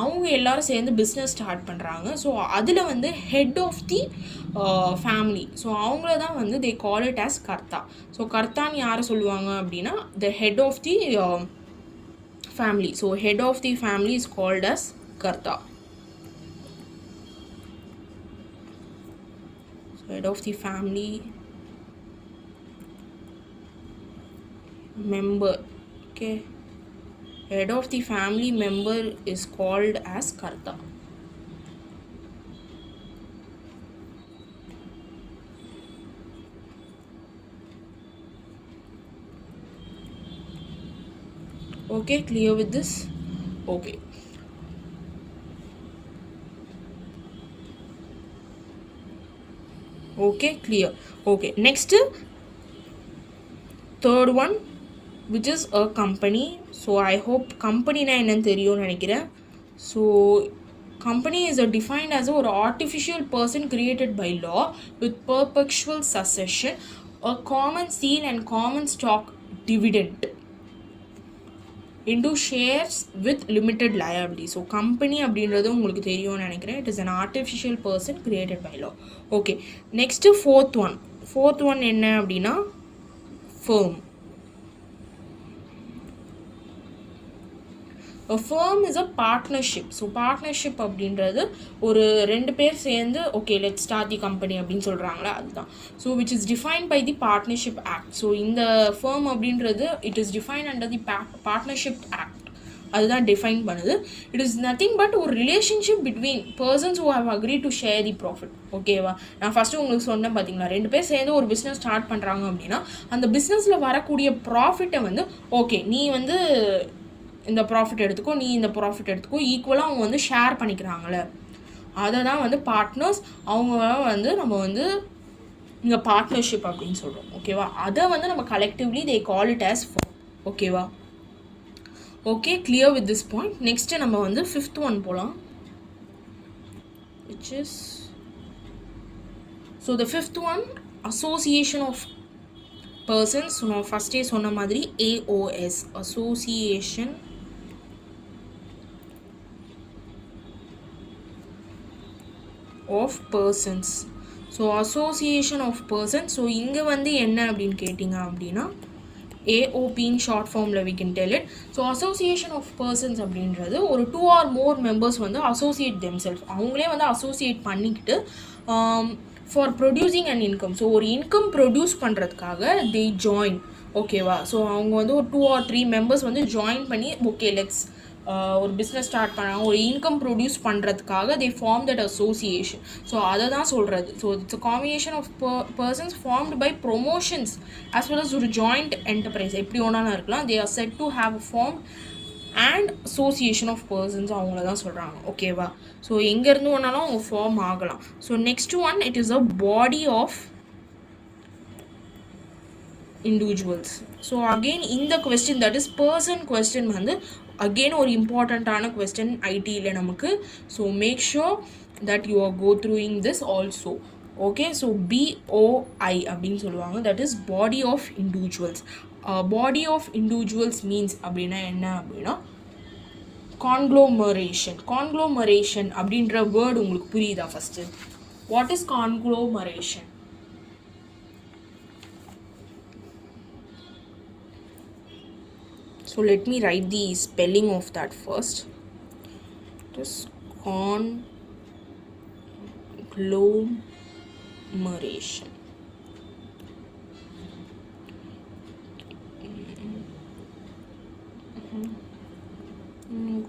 அவங்க எல்லோரும் சேர்ந்து பிஸ்னஸ் ஸ்டார்ட் பண்ணுறாங்க. ஸோ அதில் வந்து head of the family, so அவங்கள தான் வந்து they call it as karta. So கர்த்தான்னு யாரை சொல்லுவாங்க அப்படின்னா the head of the family. So head of the family is called as karta. So head of the family member, okay, Head of the family member is called as karta. Okay, clear with this? Okay. Okay, clear. Okay, next, third one, which is a company. So I hope company na enna theriyum nenikiren. So company is defined as an artificial person created by law with perpetual succession, a common seal and common stock dividend into shares with limited liability. So company அப்படின்றது உங்களுக்கு தெரியும்னு நினைக்கிறேன். It is an artificial person created by law. Okay, next, fourth one என்ன அப்படின்னா firm. A firm is a partnership. So partnership அப்படின்றது ஒரு ரெண்டு பேர் சேர்ந்து okay let's start the company அப்படின்னு சொல்கிறாங்களா அதுதான். So which is defined by the Partnership Act. So இந்த firm அப்படின்றது it is defined under the Partnership Act. அதுதான் டிஃபைன் பண்ணுது. இட் இஸ் நத்திங் பட் ஒரு relationship between persons who have agree to share the profit. ஓகேவா? நான் first உங்களுக்கு சொன்னேன் பார்த்தீங்களா, ரெண்டு பேர் சேர்ந்து ஒரு பிஸ்னஸ் ஸ்டார்ட் பண்ணுறாங்க அப்படின்னா அந்த பிஸ்னஸில் வரக்கூடிய ப்ராஃபிட்டை வந்து ஓகே நீ வந்து இந்த ப்ராஃபிட் எடுத்துக்கோ, நீ இந்த ப்ராஃபிட் எடுத்துக்கோ, ஈக்குவலாக அவங்க வந்து ஷேர் பண்ணிக்கிறாங்களே அதை தான் வந்து பார்ட்னர்ஸ். அவங்க வந்து நம்ம வந்து இங்கே பார்ட்னர்ஷிப் அப்படின்னு சொல்கிறோம். ஓகேவா? அதை வந்து நம்ம collectively they call it as firm. ஓகேவா? Okay, clear with this point. Next நம்ம வந்து fifth one போலாம், which is, so the fifth one, association of persons. நான் ஃபஸ்ட்டே சொன்ன மாதிரி AOS, association of persons. So association of persons. So இங்கே வந்து என்ன அப்படின்னு கேட்டிங்க அப்படின்னா AOP in short formல we can tell it. So association of persons அப்படின்றது ஒரு 2 or more members வந்து associate themselves, அவங்களே வந்து associate பண்ணிக்கிட்டு for producing an income. ஸோ ஒரு இன்கம் ப்ரொடியூஸ் பண்ணுறதுக்காக they join. ஓகேவா? ஸோ அவங்க வந்து ஒரு 2 or 3 members வந்து ஜாயின் பண்ணி ஓகே லெட்ஸ் ஒரு பிஸ்னஸ் ஸ்டார்ட் பண்ணாங்க, ஒரு இன்கம் ப்ரொடியூஸ் பண்ணுறதுக்காக they form that association. So அதை தான் சொல்கிறது. So it's a combination of persons formed by promotions as well as ஒரு ஜாயிண்ட் என்டர்பிரைஸ், எப்படி ஒன்றாலும் இருக்கலாம். They are set to have a firm and association of persons, அவங்கள தான் சொல்கிறாங்க. ஓகேவா? ஸோ எங்கேருந்து ஒன்றாலும் அவங்க ஃபார்ம் ஆகலாம். So next one, it is a body of individuals. So again in the question, that is person question வந்து again ஒரு இம்பார்ட்டண்ட்டான கொஸ்டின் ஐடியில் நமக்கு. So make sure that you are go throughing this also. Okay, so BOI அப்படின்னு சொல்லுவாங்க, that is body of individuals. Body of individuals means அப்படின்னா என்ன அப்படின்னா கான்க்ளோமரேஷன். கான்க்ளோமரேஷன் அப்படின்ற வேர்டு உங்களுக்கு புரியுதா? First what is conglomeration? So let me write the spelling of that first. It is conglomeration.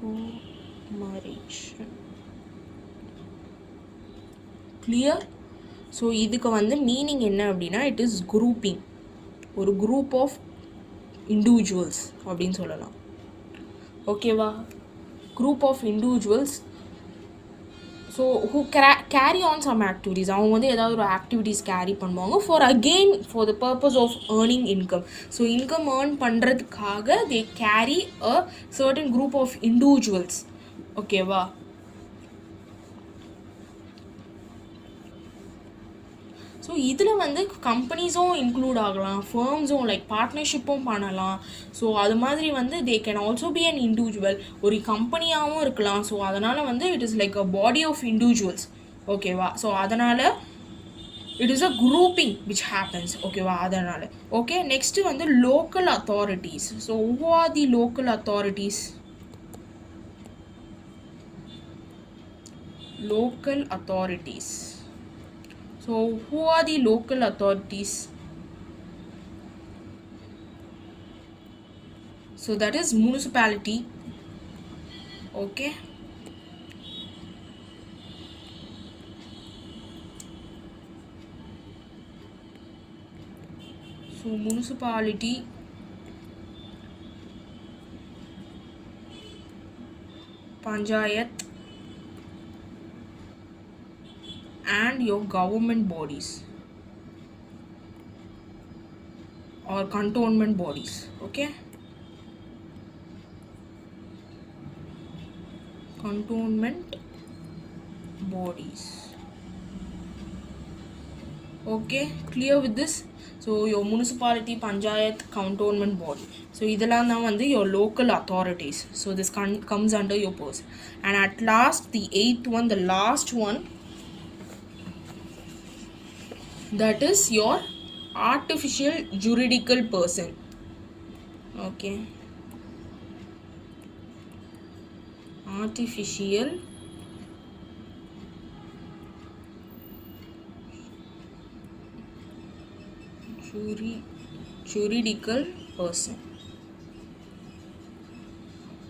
Conglomeration. Clear? So இதுக்கு வந்து meaning என்ன அப்படின்னா it is grouping, ஒரு group of இண்டிவிஜுவல்ஸ் அப்படின்னு சொல்லலாம். ஓகேவா? Group of individuals so who carry on some activities, அவங்க வந்து ஏதாவது ஒரு ஆக்டிவிட்டீஸ் கேரி பண்ணுவாங்க for the purpose of earning income. So income earn பண்ணுறதுக்காக they carry a certain group of individuals. ஓகேவா? ஸோ இதில் வந்து கம்பெனிஸும் இன்க்ளூட் ஆகலாம், ஃபர்ம்ஸும் லைக் பார்ட்னர்ஷிப்பும் பண்ணலாம். ஸோ அது மாதிரி வந்து they can also be an individual, ஒரு கம்பெனியாகவும் இருக்கலாம். ஸோ அதனால் வந்து it is like a body of individuals. ஓகேவா? ஸோ அதனால் it is a grouping which happens. ஓகேவா? அதனால் ஓகே. நெக்ஸ்ட்டு வந்து local authorities. So who are the local authorities? Local authorities. So who are the local authorities? So that is municipality, Okay. So municipality, panchayat, and your government bodies or cantonment bodies. Okay. Cantonment bodies. Okay, clear with this? So your municipality, panchayat, cantonment body. So இதெல்லாம் தான் வந்து your local authorities. So this comes under your person. And at last, the eighth one, the last one, that is your artificial juridical person. Okay. Artificial juridical person.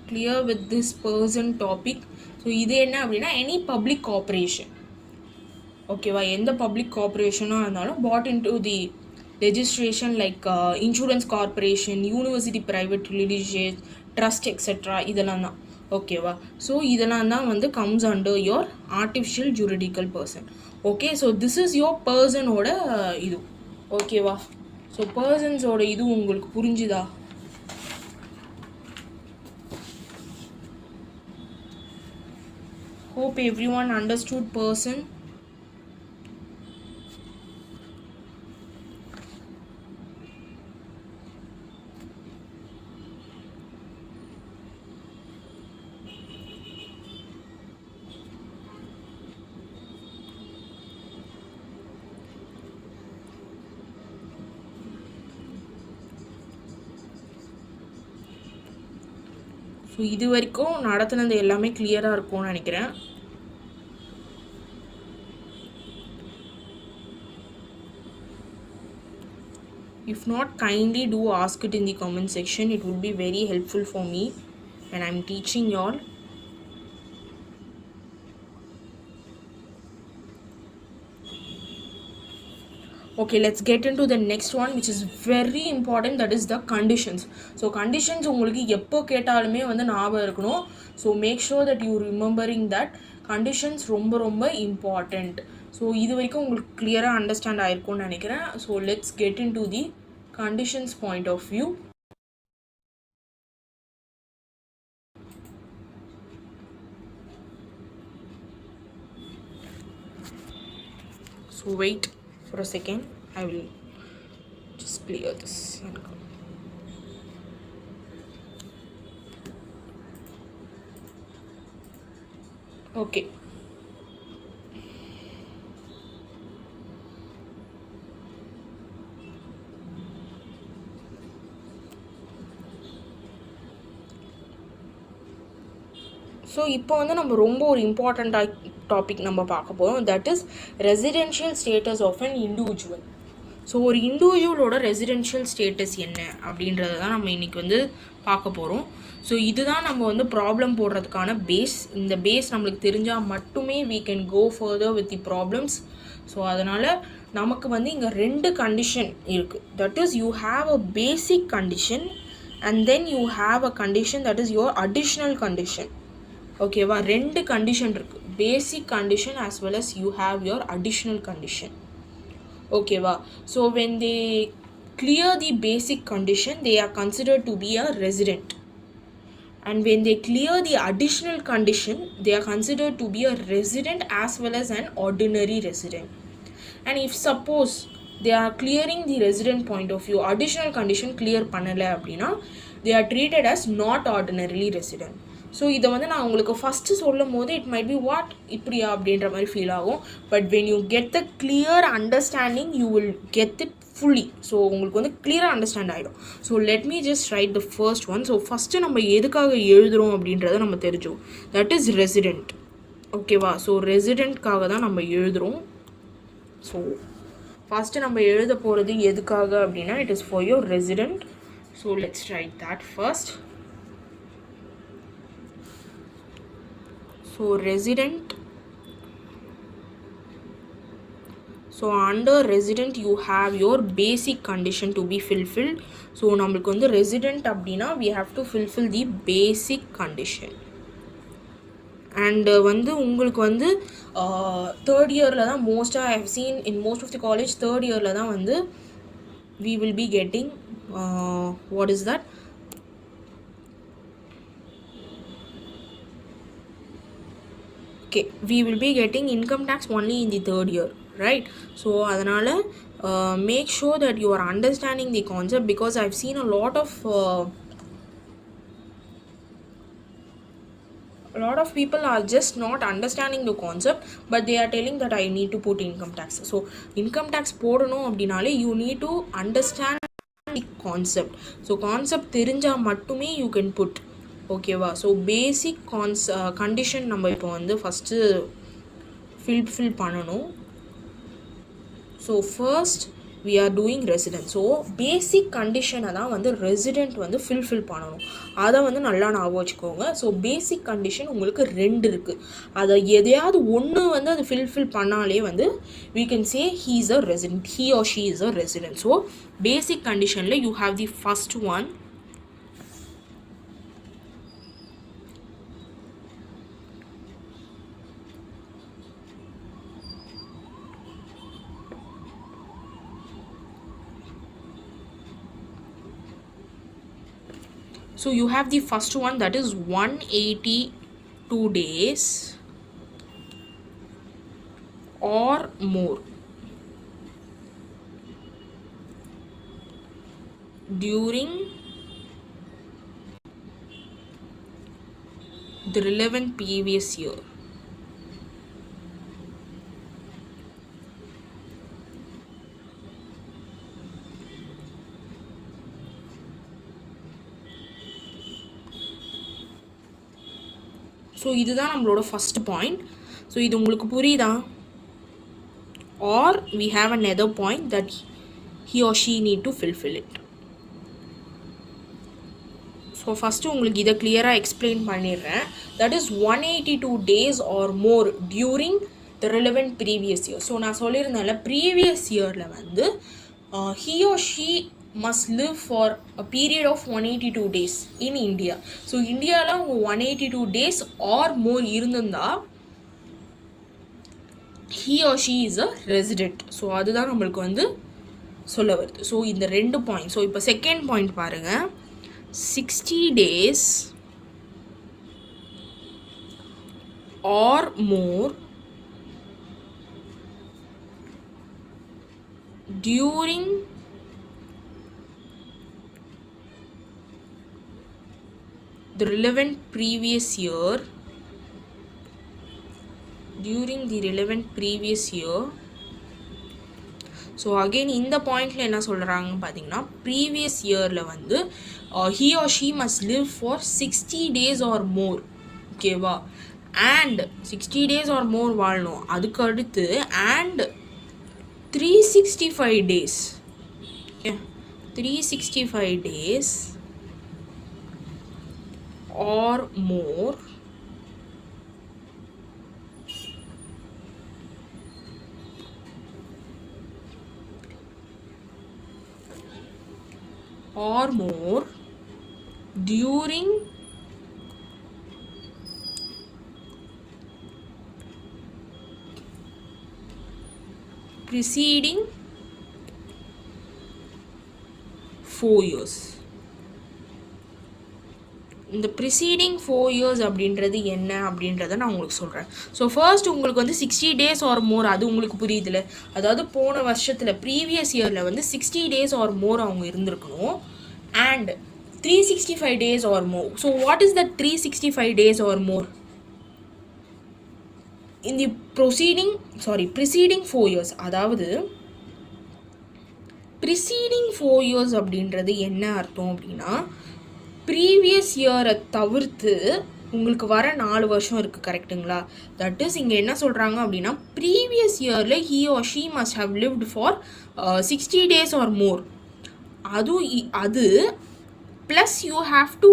Clear with this person topic? So இது என்ன அப்படின்னா any public corporation. ஓகேவா, எந்த public கார்பரேஷனாக இருந்தாலும் bought into the legislation like insurance corporation, university private religious trust etc. இதெல்லாம் தான். ஓகேவா, so இதெல்லாம் தான் வந்து comes under your artificial juridical person. Okay, so this is your personோட இது. ஓகேவா, ஸோ பர்சன்ஸோட இது உங்களுக்கு புரிஞ்சுதா? Hope everyone understood person. So இது வரைக்கும் நடத்துனது எல்லாமே கிளியராக இருக்கும்னு நினைக்கிறேன். If not, kindly do ask it in the comment section. It would be very helpful for me and I'm teaching y'all. Okay, let's get into the next one, which is very important, that is the conditions. So conditions உங்களுக்கு எப்போ கேட்டாலுமே வந்து ஞாபகம் இருக்கணும். So make sure that you remembering that conditions ரொம்ப ரொம்ப important. So இது வரைக்கும் உங்களுக்கு clear-ஆ understand ஆயிருக்கும்னு நினைக்கிறேன். So let's get into the conditions point of view. So wait for a second, I will just clear this. Okay. So இப்போ வந்து நம்ம ரொம்ப ஒரு இம்பார்ட்டண்ட்டாக டாபிக் நம்ம பார்க்க போகிறோம், that is residential status of an individual. So ஒரு இண்டிவிஜுவலோட ரெசிடென்ஷியல் ஸ்டேட்டஸ் என்ன அப்படின்றத தான் நம்ம இன்றைக்கி வந்து பார்க்க போகிறோம். ஸோ இதுதான் நம்ம வந்து ப்ராப்ளம் போடுறதுக்கான பேஸ். இந்த பேஸ் நம்மளுக்கு தெரிஞ்சால் மட்டுமே we can go further with the problems. So அதனால் நமக்கு வந்து இங்கே ரெண்டு கண்டிஷன் இருக்குது. That is you have a basic condition and then you have a condition that is your additional condition. ஓகேவா, ரெண்டு கண்டிஷன் இருக்குது, பேசிக் condition as well as you have your additional condition. ஓகேவா, so when they clear the basic condition they are considered to be a resident, and when they clear the additional condition they are considered to be a resident as well as an ordinary resident. And if suppose they are clearing the resident point of view, additional condition clear பண்ணலை அப்படின்னா they are treated as not ordinarily resident. So இதை வந்து நான் உங்களுக்கு first சொல்லும் போது it might be what இப்படியா அப்படின்ற மாதிரி ஃபீல் ஆகும். But when you get the clear understanding you will get it fully. So உங்களுக்கு வந்து கிளியராக அண்டர்ஸ்டாண்ட் ஆகிடும். So let me just right the first one. So first நம்ம எதுக்காக எழுதுகிறோம் அப்படின்றத நம்ம தெரிஞ்சோம், தட் இஸ் ரெசிடெண்ட். ஓகேவா, ஸோ ரெசிடெண்ட்காக தான் நம்ம எழுதுகிறோம். ஸோ ஃபஸ்ட்டு நம்ம எழுத போகிறது எதுக்காக அப்படின்னா it is for your resident. So let's right that first. So resident, so under resident you have your basic condition to be fulfilled. So நம்மளுக்கு வந்து resident அப்படின்னா we have to fulfill the basic condition. And வந்து உங்களுக்கு வந்து third இயரில் தான் மோஸ்ட்டாக I have seen in most of the college third இயரில் தான் வந்து we will be getting what is that, okay, we will be getting income tax only in the third year, right? So adanal make sure that you are understanding the concept, because I've seen a lot of people are just not understanding the concept, but they are telling that I need to put income tax. So income tax போடணும் அப்படினாலே you need to understand the concept. So concept தெரிஞ்சா மட்டுமே you can put, ஓகேவா? So basic condition நம்ம இப்போ வந்து first fill பண்ணணும். So first we are doing resident. So basic கண்டிஷனை தான் வந்து ரெசிடெண்ட் வந்து ஃபில் பண்ணணும். அதை வந்து நல்லா ஞாபகம் வச்சுக்கோங்க. ஸோ பேசிக் கண்டிஷன் உங்களுக்கு 2 இருக்குது. அதை எதையாவது ஒன்று வந்து அது ஃபில் பண்ணாலே வந்து we can say he is a resident, he or she is a resident. So basic கண்டிஷனில் you have the first one, so you have the first one, that is 182 days or more during the relevant previous year. So இதுதான் நம்மளோட first point. So இது உங்களுக்கு புரியுதா? Or we have another point that he or she need to fulfill it. So first உங்களுக்கு இதை கிளியராக explain பண்ணிடுறேன். That is 182 days or more during the relevant previous year. So நான் சொல்லியிருந்தேன்ல ப்ரீவியஸ் இயரில் வந்து he or she must live for a period of 182 days in India. So இந்தியாவில் அவங்க 182 days or more இருந்திருந்தா he or she is a resident. So அதுதான் நம்மளுக்கு வந்து சொல்ல வருது. ஸோ இந்த 2 பாயிண்ட். ஸோ இப்போ செகண்ட் பாயிண்ட் பாருங்கள், 60 days or more during the relevant previous year, so again இந்த பாயிண்டில் என்ன சொல்கிறாங்கன்னு பார்த்தீங்கன்னா, ப்ரீவியஸ் இயரில் வந்து he or she must live for 60 days or more, ஓகேவா? அண்ட் 60 days or more வாழணும். அதுக்கு அடுத்து and 365 days, 365 days or more during preceding 4 years. இந்த ப்ரிசீடிங் 4 years அப்படின்றது என்ன அப்படின்றத நான் உங்களுக்கு சொல்கிறேன். ஸோ ஃபர்ஸ்ட் உங்களுக்கு வந்து 60 days or more, அது உங்களுக்கு புரியுதுல? அதாவது போன வருஷத்தில் ப்ரீவியஸ் இயரில் வந்து 60 days or more அவங்க இருந்திருக்கணும். And 365 days or more. So what is that 365 days or more? in the preceding 4 years. அதாவது preceding 4 years அப்படின்றது என்ன அர்த்தம் அப்படின்னா, ப்ரீவியஸ் இயரை தவிர்த்து உங்களுக்கு வர 4 வருஷம் இருக்குது, கரெக்டுங்களா? தட் இஸ் இங்கே என்ன சொல்கிறாங்க அப்படின்னா, ப்ரீவியஸ் இயரில் he or she must have lived for 60 days or more. அது ப்ளஸ் யூ ஹாவ் டு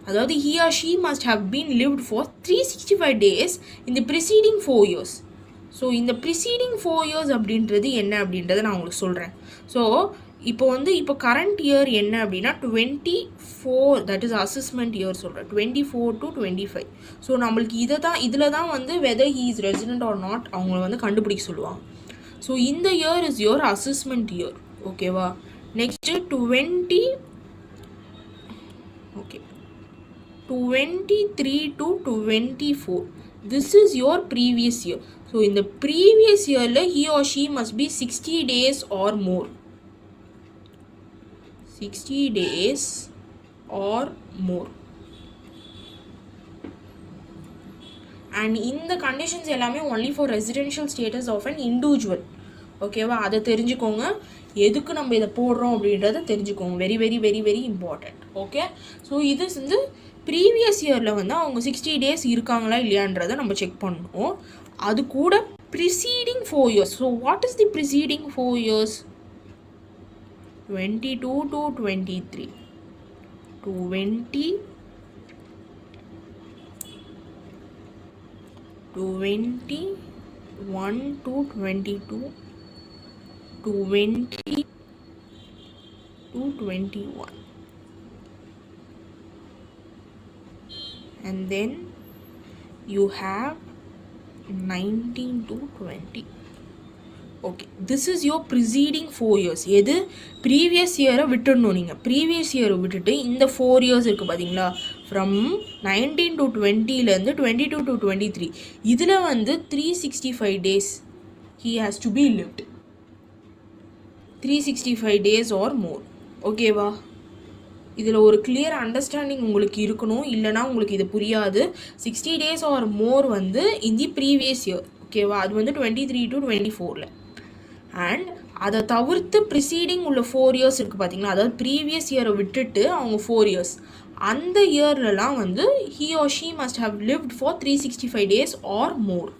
அதாவது he or she must have been lived for 365 days in the preceding 4 years. So இந்த preceding 4 years அப்படின்றது என்ன அப்படின்றத நான் உங்களுக்கு சொல்கிறேன். ஸோ இப்போ கரண்ட் இயர் என்ன அப்படின்னா 24, தட் இஸ் அசஸ்மெண்ட் இயர் சொல்கிறேன், 24 to 25. ஸோ நம்மளுக்கு இதில் தான் வந்து whether he is resident or not அவங்க வந்து கண்டுபிடிக்க சொல்லுவாங்க. ஸோ இந்த year is your assessment year. ஓகேவா? Next 23 to 24. This is your previous year. So in the previous year he or she must be 60 days or more. 60 days or more. And in the conditions எல்லாமே only for residential status of an individual. ஓகேவா? அதை தெரிஞ்சுக்கோங்க. எதுக்கு நம்ம இதை போடுறோம் அப்படின்றத தெரிஞ்சுக்கோங்க. Very very very very important. Okay? So இது வந்து ப்ரீவியஸ் இயரில் வந்து அவங்க 60 days இருக்காங்களா இல்லையான்றதை நம்ம செக் பண்ணணும். அது கூட preceding 4 years. So what is the preceding 4 years? 22 to 23. 21 to 22. 20 to 21. And then you have 19 to 20. Okay, this is your preceding 4 years. எது ப்ரீவியஸ் இயரை விட்டுடணும். நீங்கள் ப்ரீவியஸ் இயரை விட்டுட்டு இந்த 4 years இருக்குது பார்த்தீங்களா, ஃப்ரம் 19 to 20லேருந்து 22 to 23. இதில் வந்து 365 days he has to be lived. 365 days or more. ஓகேவா? இதில் ஒரு கிளியர் அண்டர்ஸ்டாண்டிங் உங்களுக்கு இருக்கணும், இல்லைனா உங்களுக்கு இது புரியாது. 60 days or more வந்து in the previous year. ஓகேவா? அது வந்து 23 to 24ல். அண்ட் அதை தவிர்த்து ப்ரிசீடிங் உள்ள 4 years இருக்குது பார்த்தீங்களா, அதாவது ப்ரீவியஸ் இயரை விட்டுட்டு அவங்க 4 years, அந்த இயர்லலாம் வந்து he or she must have lived for 365 days or more.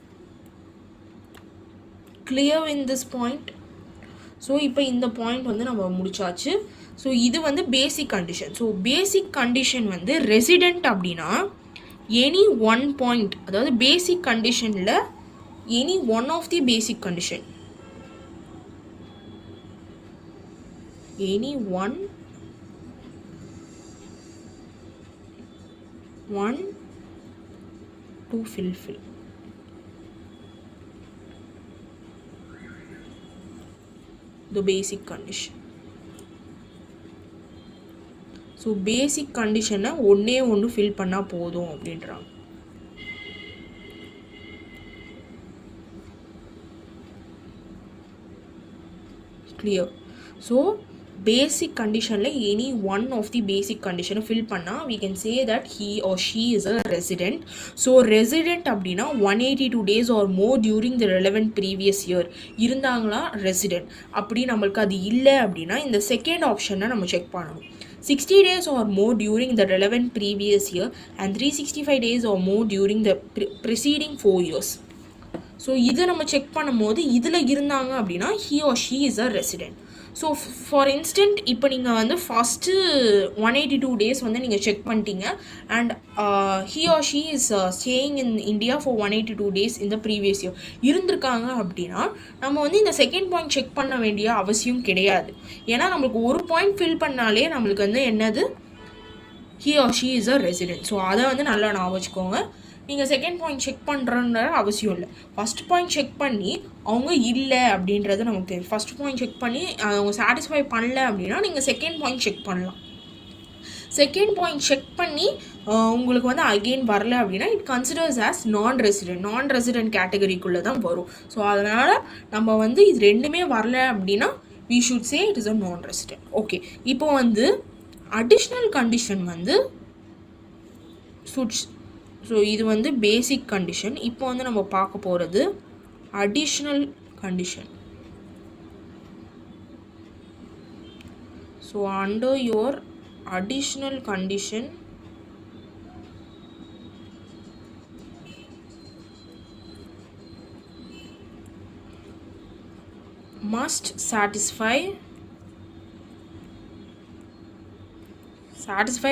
Clear in this point? So இப்போ இந்த பாயிண்ட் வந்து நம்ம முடிச்சாச்சு. ஸோ இது வந்து basic condition. So basic condition வந்து ரெசிடெண்ட் அப்படின்னா எனி ஒன் பாயிண்ட், அதாவது பேசிக் கண்டிஷனில் any one of the basic condition, any one to fulfill. The basic condition. So basic கண்டிஷனை ஒன்று ஃபில் பண்ணால் போதும் அப்படின்றாங்க. கிளியர்? ஸோ பேசிக் கண்டிஷனில் எனி ஒன் ஆஃப் தி பேசிக் கண்டிஷனை ஃபில் பண்ணால் we can say that he or she is a resident. So resident அப்படின்னா 182 days or more during the relevant previous year இருந்தாங்களா ரெசிடெண்ட். அப்படி நம்மளுக்கு அது இல்லை அப்படின்னா இந்த செகண்ட் ஆப்ஷனை நம்ம செக் பண்ணணும். 60 days or more during the relevant previous year and 365 days or more during the preceding 4 years. So இதை நம்ம செக் பண்ணும்போது இதில் இருந்தாங்க அப்படின்னா he or she is a resident. So for instant இப்போ நீங்கள் வந்து ஃபஸ்ட்டு 182 days வந்து நீங்கள் செக் பண்ணிட்டீங்க and he or she is staying in India for 182 days in the previous year இருந்திருக்காங்க அப்படின்னா நம்ம வந்து இந்த செகண்ட் பாயிண்ட் செக் பண்ண வேண்டிய அவசியம் கிடையாது. ஏன்னா நம்மளுக்கு ஒரு பாயிண்ட் ஃபில் பண்ணாலே நம்மளுக்கு வந்து என்னது he or she is a resident. So அதை வந்து நல்லா ஞாபகம் வச்சுக்கோங்க. நீங்கள் செகண்ட் பாயிண்ட் செக் பண்ணுறன்ற அவசியம் இல்லை. ஃபஸ்ட் பாயிண்ட் செக் பண்ணி அவங்க இல்லை அப்படின்றது நமக்கு தெரியும். ஃபஸ்ட் பாயிண்ட் செக் பண்ணி அவங்க சாட்டிஸ்ஃபை பண்ணல அப்படின்னா நீங்கள் செகண்ட் பாயிண்ட் செக் பண்ணலாம். செகண்ட் பாயிண்ட் செக் பண்ணி உங்களுக்கு வந்து அகெயின் வரல அப்படின்னா it considers as non resident கேட்டகரிக்குள்ளே தான் வரும். ஸோ அதனால் நம்ம வந்து இது ரெண்டுமே வரல அப்படின்னா we should say it is a non-resident. Okay, இப்போ வந்து அடிஷ்னல் கண்டிஷன் வந்து ஸோ இது வந்து பேசிக் கண்டிஷன். இப்போ வந்து நம்ம பார்க்க போகிறது additional condition. So under your additional condition must satisfy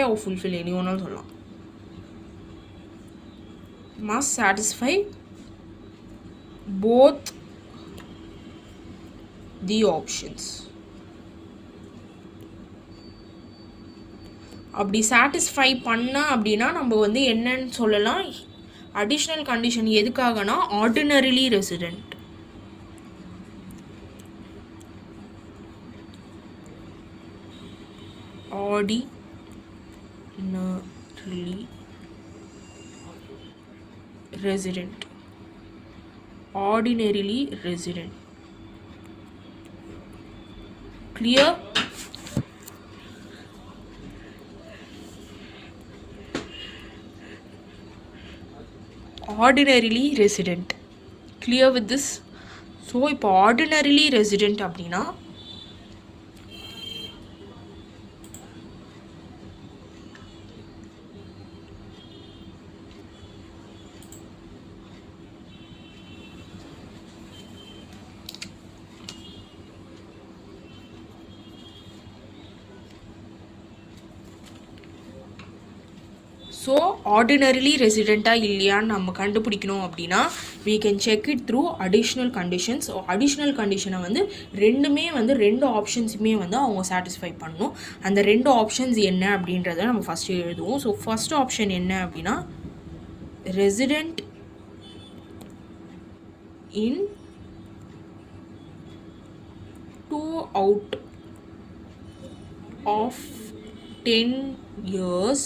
or fulfill, any ஒன்றும் சொல்லலாம். must satisfy both the options. அப்படி சாட்டிஸ்ஃபை பண்ணா அப்படின்னா நம்ம வந்து என்னன்னு சொல்லலாம், அடிஷ்னல் கண்டிஷன் எதுக்காகனா ordinarily resident. Ordinarily resident. Ordinarily resident. Clear? Ordinarily resident. Clear with this? So இப்போ ordinarily resident அப்படின்னா ஸோ ஆர்டினரிலி ரெசிடெண்ட்டாக இல்லையான்னு நம்ம கண்டுபிடிக்கணும் அப்படின்னா we can check it through additional conditions. So additional கண்டிஷனை வந்து ரெண்டு ஆப்ஷன்ஸுமே வந்து அவங்க சாட்டிஸ்ஃபை பண்ணணும். அந்த ரெண்டு ஆப்ஷன்ஸ் என்ன அப்படின்றத நம்ம ஃபஸ்ட்டு எழுதுவோம். ஸோ ஃபஸ்ட் ஆப்ஷன் என்ன அப்படின்னா resident in 2 out of 10 years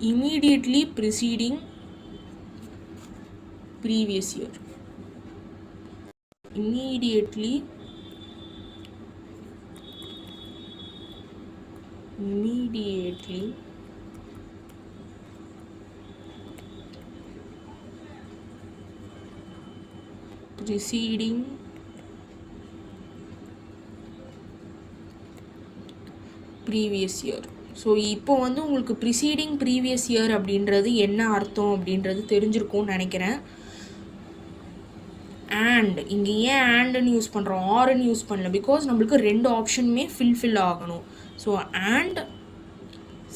immediately preceding previous year. Immediately preceding previous year. So இப்போ வந்து உங்களுக்கு ப்ரிசீடிங் ப்ரீவியஸ் இயர் அப்படின்றது என்ன அர்த்தம் அப்படின்றது தெரிஞ்சிருக்கும்னு நினைக்கிறேன். அண்ட் இங்கே ஏன் ஆண்டுன்னு யூஸ் பண்ணுறோம், ஆர்ன்னு யூஸ் பண்ணல, பிகாஸ் நம்மளுக்கு ரெண்டு ஆப்ஷனுமே ஃபில் ஆகணும். ஸோ அண்ட்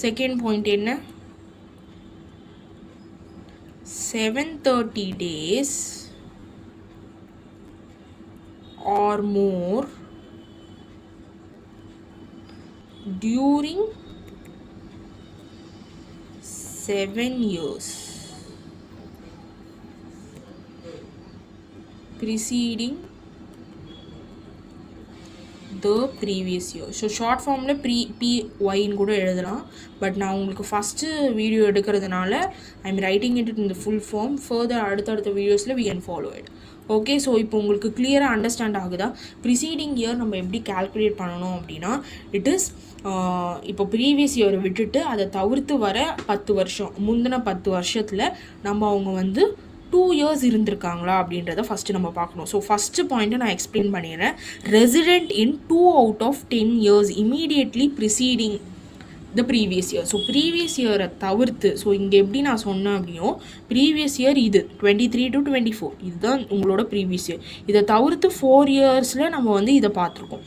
செகண்ட் பாயிண்ட் என்ன, 730 days or more during 7 years preceding the previous year. So short ஃபார்மில் PYன்னு கூட எழுதலாம். பட் நான் உங்களுக்கு ஃபஸ்ட்டு வீடியோ எடுக்கிறதுனால I am writing it in the full form. Further அடுத்தடுத்த வீடியோஸில் we can follow it. Okay, so இப்போ உங்களுக்கு கிளியராக அண்டர்ஸ்டாண்ட் ஆகுதா ப்ரிசீடிங் இயர் நம்ம எப்படி கால்குலேட் பண்ணணும் அப்படின்னா இட் இஸ் இப்போ ப்ரீவியஸ் இயரை விட்டுட்டு அதை தவிர்த்து வர 10 வருஷம், முந்தின 10 வருஷத்தில் நம்ம அவங்க வந்து 2 years இருந்திருக்காங்களா அப்படின்றத ஃபஸ்ட்டு நம்ம பார்க்கணும். ஸோ ஃபஸ்ட்டு பாயிண்ட்டை நான் எக்ஸ்பிளைன் பண்ணிடுறேன். Resident in 2 out of 10 years immediately preceding the previous year. So previous இயரை தவிர்த்து, ஸோ இங்கே எப்படி நான் சொன்னேன் அப்படின்னோ ப்ரீவியஸ் இயர் இது 23 to 24 இதுதான் உங்களோட ப்ரீவியஸ் இயர். இதை தவிர்த்து 4 yearsல நம்ம வந்து இதை பார்த்துருக்கோம்.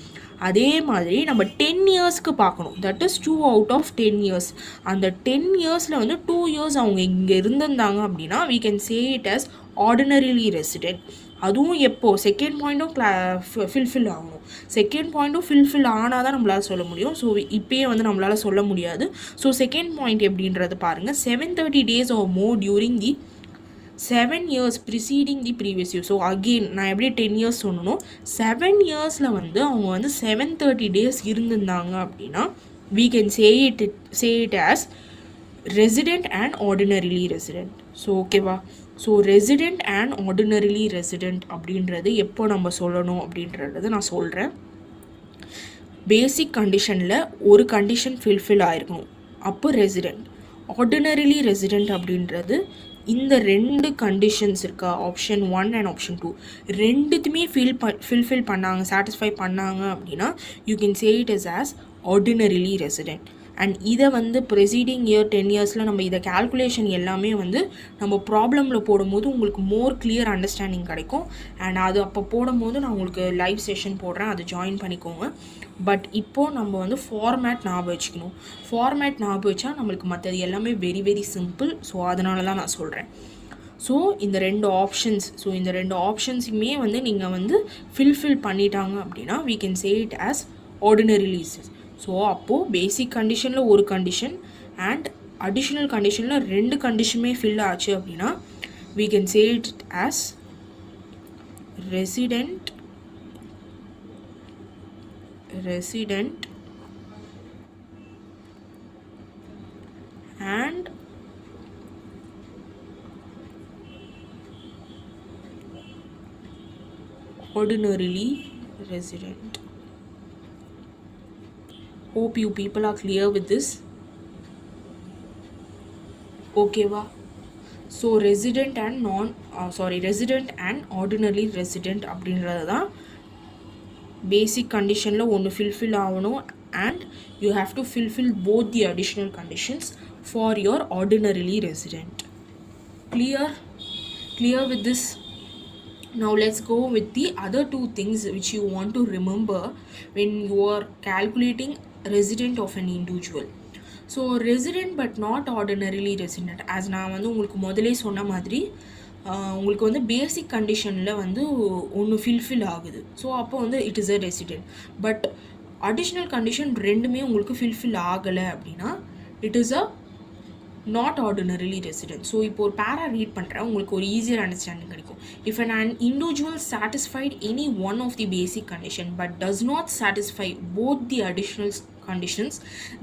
அதே மாதிரி நம்ம 10 yearsக்கு பார்க்கணும். That is 2 out of 10 years. அந்த 10 yearsல வந்து 2 years அவங்க இங்கே இருந்திருந்தாங்க அப்படின்னா we can say it as ordinarily resident. அதுவும் எப்போ செகண்ட் பாயிண்ட்டும் ஃபில்ஃபில் ஆகணும். செகண்ட் பாயிண்ட்டும் ஃபில்ஃபில் ஆனால் தான் நம்மளால் சொல்ல முடியும். ஸோ இப்போயே வந்து நம்மளால் சொல்ல முடியாது. ஸோ செகண்ட் பாயிண்ட் எப்படின்றது பாருங்கள், 730 days or more during the 7 years preceding the previous year. So again நான் எப்படி 10 years சொன்னணும், 7 yearsல வந்து அவங்க வந்து 730 days இருந்திருந்தாங்க அப்படின்னா we can say it as resident and ordinarily resident. So ஓகேவா, so resident and ordinarily resident அப்படின்றது எப்போ நம்ம சொல்லணும் அப்படின்றது நான் சொல்கிறேன். பேசிக் கண்டிஷனில் ஒரு கண்டிஷன் ஃபில்ஃபில் ஆகிருக்கணும், அப்போ ரெசிடெண்ட். ஆர்டினரிலி ரெசிடெண்ட் அப்படின்றது இந்த ரெண்டு கண்டிஷன்ஸ் இருக்கா, ஆப்ஷன் 1 அண்ட் ஆப்ஷன் 2 ரெண்டுத்துமே ஃபில்ஃபில் பண்ணாங்க, சாட்டிஸ்ஃபை பண்ணாங்க அப்படின்னா you can say it is as ordinarily resident. And இதை வந்து ப்ரெசீடிங் இயர் 10 இயர்ஸில் நம்ம இதை கேல்குலேஷன் எல்லாமே வந்து நம்ம ப்ராப்ளமில் போடும்போது உங்களுக்கு மோர் கிளியர் அண்டர்ஸ்டாண்டிங் கிடைக்கும். அண்ட் அது அப்போ போடும்போது நான் உங்களுக்கு லைவ் செஷன் போடுறேன், அது ஜாயின் பண்ணிக்கோங்க. பட் இப்போது நம்ம வந்து ஃபார்மேட் ஞாபகம் வச்சுக்கணும். ஃபார்மேட் ஞாபகம் வச்சா நம்மளுக்கு மற்றது எல்லாமே வெரி வெரி சிம்பிள். ஸோ அதனால தான் நான் சொல்கிறேன். ஸோ இந்த ரெண்டு ஆப்ஷன்ஸுமே வந்து நீங்கள் வந்து ஃபில்ஃபில் பண்ணிட்டாங்க அப்படின்னா we can say it as ordinary leases. So அப்போது பேசிக் கண்டிஷனில் ஒரு கண்டிஷன் அண்ட் அடிஷ்னல் கண்டிஷனில் 2 கண்டிஷனுமே ஃபில் ஆச்சு அப்படின்னா we can say it as resident and ordinarily resident. Hope you people are clear with this. Okay va? So resident and ordinarily resident அப்படின்றது தான் பேசிக் கண்டிஷனில் ஒன்று ஃபில்ஃபில் ஆகணும் and you have to fulfill both the additional conditions for your ordinarily resident. Clear with this? Now let's go with the other 2 things which you want to remember when you are calculating resident of an individual. So resident but not ordinarily resident, as நான் வந்து உங்களுக்கு முதலே சொன்ன மாதிரி உங்களுக்கு வந்து பேசிக் கண்டிஷனில் வந்து ஒன்று ஃபில்ஃபில் ஆகுது. ஸோ அப்போ வந்து it is a resident. But additional condition ரெண்டுமே உங்களுக்கு ஃபில்ஃபில் ஆகலை அப்படின்னா it is a not ordinarily resident. So இப்போ ஒரு பேரா ரீட் பண்ணுறேன், உங்களுக்கு ஒரு ஈஸியர் அண்டர்ஸ்டாண்டிங் கிடைக்கும். If an individual satisfied any one of the basic condition but does not satisfy both the additional conditions,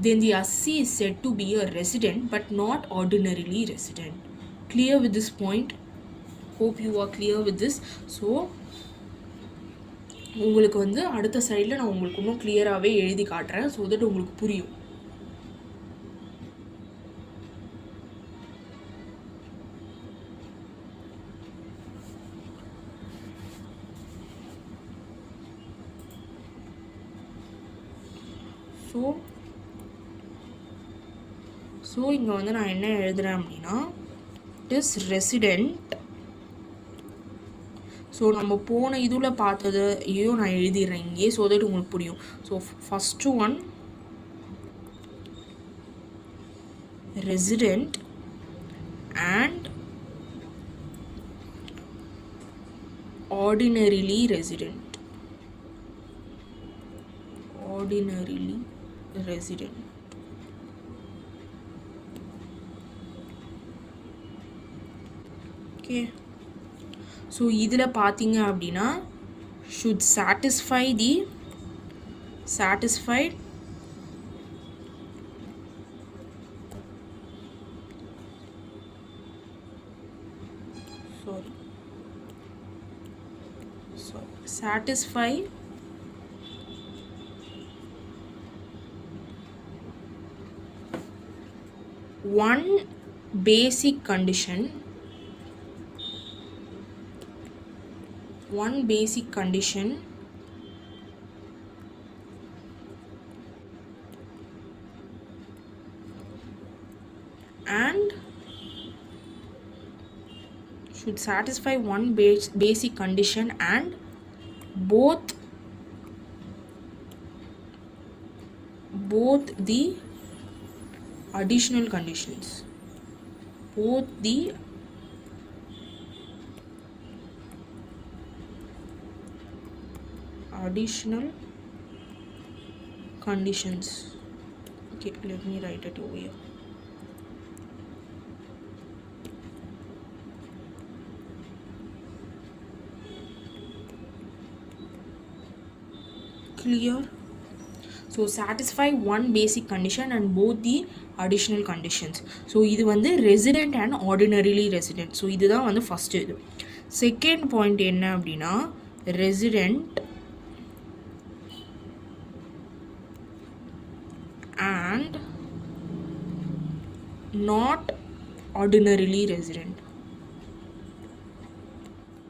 then the assessee is said to be a resident but not ordinarily resident. Clear with this point? Hope you are clear with this. So உங்களுக்கு வந்து அடுத்த சைடில் நான் உங்களுக்கு இன்னும் கிளியராகவே எழுதி காட்டுறேன், so that உங்களுக்கு புரியும். ஸோ இங்கே வந்து நான் என்ன எழுதுகிறேன் அப்படின்னா இட் இஸ் ரெசிடெண்ட். ஸோ நம்ம போன இதில் பார்த்ததையும் நான் எழுதிடுறேன் இங்கே, ஸோ தட் உங்களுக்கு புரியும். So first one resident and ordinarily resident. Okay, so இதில் பார்த்தீங்க அப்படின்னா should satisfy one basic condition and should satisfy one basic condition and both the additional conditions. Okay, let me write it over here. Clear? So satisfy one basic condition and both the additional conditions. So இது வந்து resident and ordinarily resident. So இதுதான் வந்து first இது. Second point என்ன அப்படின்னா resident and not ordinarily resident.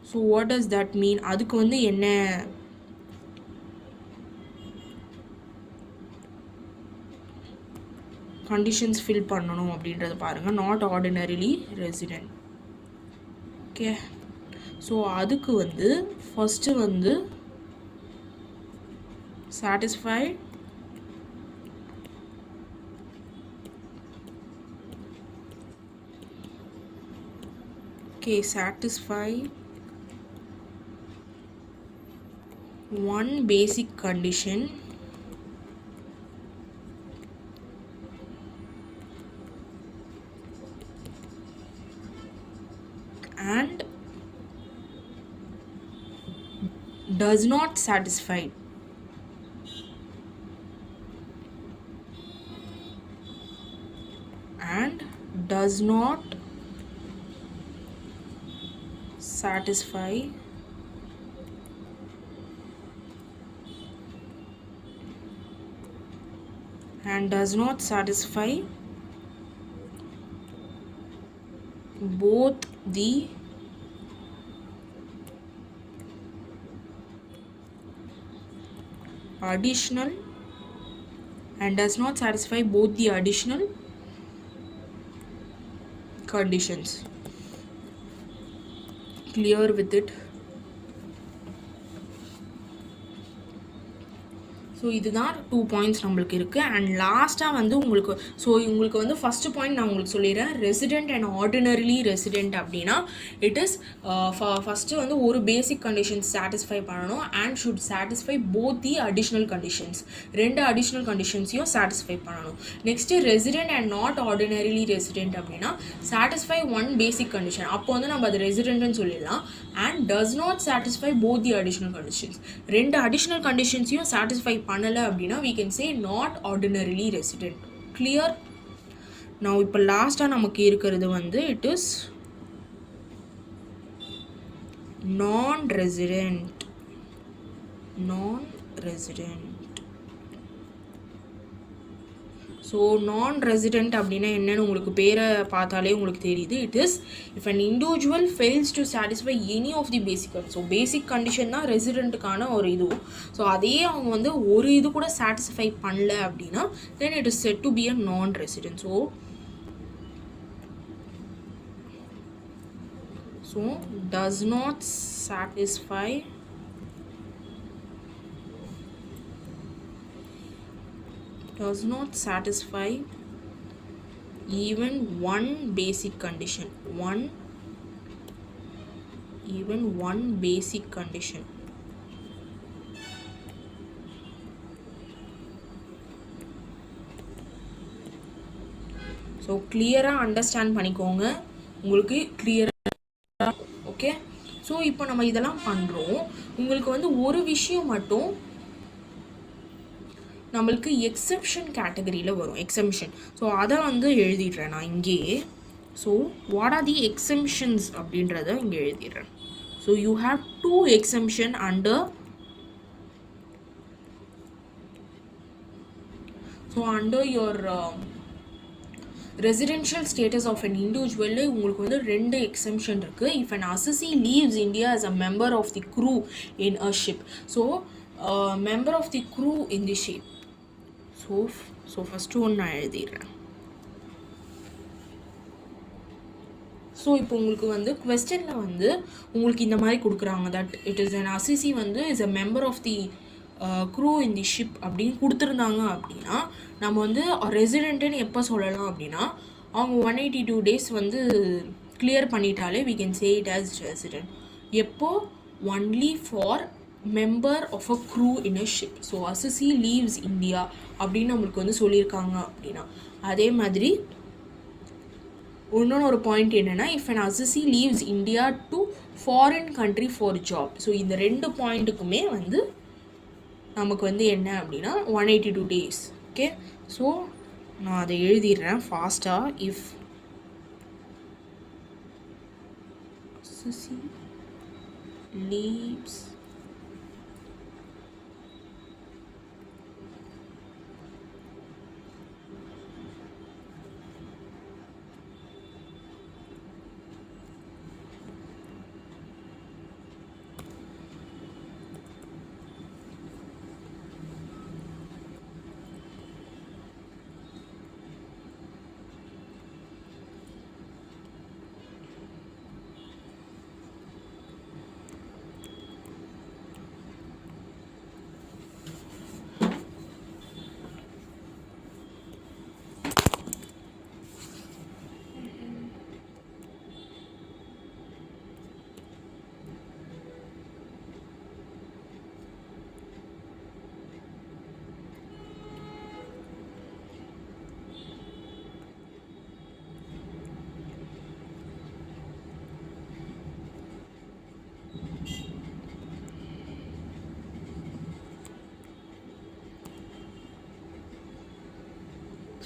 So what does that mean? அதுக்கு வந்து என்ன conditions fill பண்ணனும் அப்படின்றது பாருங்க. not ordinarily resident. Okay, so அதுக்கு வந்து ஃபஸ்ட்டு வந்து satisfy satisfy one basic condition and does not satisfy satisfy and does not satisfy both the additional and does not satisfy both the additional conditions. Clear with it? So இதுதான் 2 points நம்மளுக்கு இருக்குது. And லாஸ்ட்டாக வந்து உங்களுக்கு வந்து first point நான் உங்களுக்கு சொல்லிடுறேன். ரெசிடென்ட் அண்ட் ஆர்டினரிலி ரெசிடென்ட் அப்படின்னா இட் இஸ் ஃபஸ்ட்டு வந்து ஒரு பேசிக் கண்டிஷன்ஸ் சாட்டிஸ்ஃபை பண்ணணும் and should satisfy both the additional conditions. 2 additional கண்டிஷன்ஸையும் சாட்டிஸ்ஃபை பண்ணணும். Next resident and not ordinarily resident அப்படின்னா சாட்டிஸ்ஃபை ஒன் பேசிக் கண்டிஷன், அப்போ வந்து நம்ம அது ரெசிடென்ட்னு சொல்லிடலாம். And does not satisfy both the additional conditions, 2 additional கண்டிஷன்ஸையும் சாட்டிஸ்ஃபை பண்ணலை அப்படின்னா we can say not ordinarily resident. Clear? Now இப்போ லாஸ்ட்டாக நமக்கு இருக்கிறது வந்து it is non-resident. So non-resident அப்படின்னா என்னன்னு உங்களுக்கு பேரை பார்த்தாலே உங்களுக்கு தெரியுது. It is if an individual fails to satisfy any of the basic. So basic condition தான் ரெசிடென்ட்டுக்கான ஒரு இதுவும். ஸோ அதையே அவங்க வந்து ஒரு இது கூட சாட்டிஸ்ஃபை பண்ணல அப்படின்னா then it is set to be a non-resident. So does not satisfy even one basic condition. One basic condition. So கிளியராக அண்டர்ஸ்டாண்ட் பண்ணிக்கோங்க, உங்களுக்கு கிளியராக. ஓகே, ஸோ இப்போ நம்ம இதெல்லாம் பண்ணுறோம். உங்களுக்கு வந்து ஒரு விஷயம் மட்டும் நம்மளுக்கு எக்ஸெப்ஷன் கேட்டகரியில் வரும், எக்ஸம்ஷன். ஸோ அதை வந்து எழுதிடுறேன் நான் இங்கே. So what are the exemptions அப்படின்றத இங்கே எழுதிடுறேன். So you have 2 exemption under your residential status of an individual உங்களுக்கு வந்து 2 எக்ஸம்ஷன் இருக்குது. If an assessee leaves India as a member of the crew in a ship. So member of the crew in the ship. So first ஒன்று நான் எழுதிடுறேன். So இப்போ உங்களுக்கு வந்து கொஸ்டினில் வந்து உங்களுக்கு இந்த மாதிரி கொடுக்குறாங்க that it is an assessee வந்து is a member of the crew in the ship அப்படின்னு கொடுத்துருந்தாங்க அப்படின்னா நம்ம வந்து ரெசிடென்ட்டுன்னு எப்போ சொல்லலாம் அப்படின்னா அவங்க 182 days வந்து clear பண்ணிட்டாலே we can say it as resident. எப்போ? only for member of a crew in a ship. So assessee leaves India அப்படின்னு நம்மளுக்கு வந்து சொல்லியிருக்காங்க அப்படின்னா. அதே மாதிரி இன்னொன்று ஒரு பாயிண்ட் என்னென்னா if an assessee leaves India to foreign country for job. So இந்த 2 பாயிண்ட்டுக்குமே வந்து நமக்கு வந்து என்ன அப்படின்னா 182 days. ஓகே, ஸோ நான் அதை எழுதிடுறேன் ஃபாஸ்ட்டாக. இஃப் assessee leaves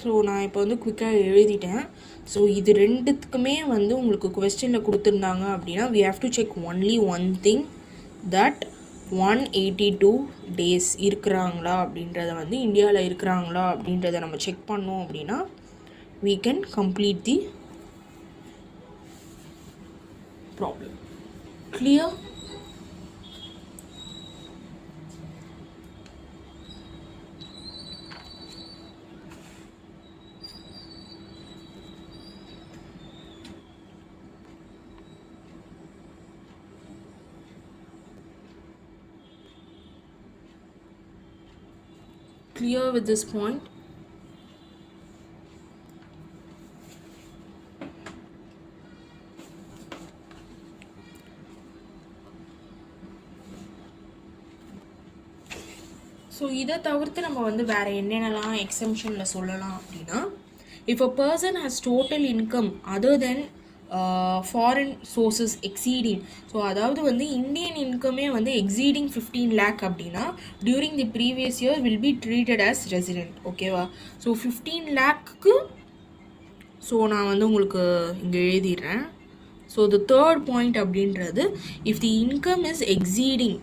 ஸோ நான் இப்போ வந்து குயிக்காக எழுதிட்டேன். ஸோ இது ரெண்டுத்துக்குமே வந்து உங்களுக்கு கொஸ்டினில் கொடுத்துருந்தாங்க அப்படின்னா we have to check only one thing, that 182 days இருக்கிறாங்களா அப்படின்றத வந்து இந்தியாவில் இருக்கிறாங்களா அப்படின்றத நம்ம செக் பண்ணோம் அப்படின்னா we can complete the problem. Clear? Clear with this point? So இதை தவிர்த்து நம்ம வந்து வேறு என்னென்னலாம் எக்ஸம்ஷனில் சொல்லலாம் அப்படின்னா, if a person has total income other than foreign sources exceeding, so அதாவது வந்து இந்தியன் இன்கமே வந்து exceeding 15 lakh அப்படின்னா during the previous year will be treated as resident. ஓகேவா? ஸோ 15 lakhக்கு ஸோ நான் வந்து உங்களுக்கு இங்கே எழுதிடுறேன். ஸோ the third point அப்படின்றது, if the income is exceeding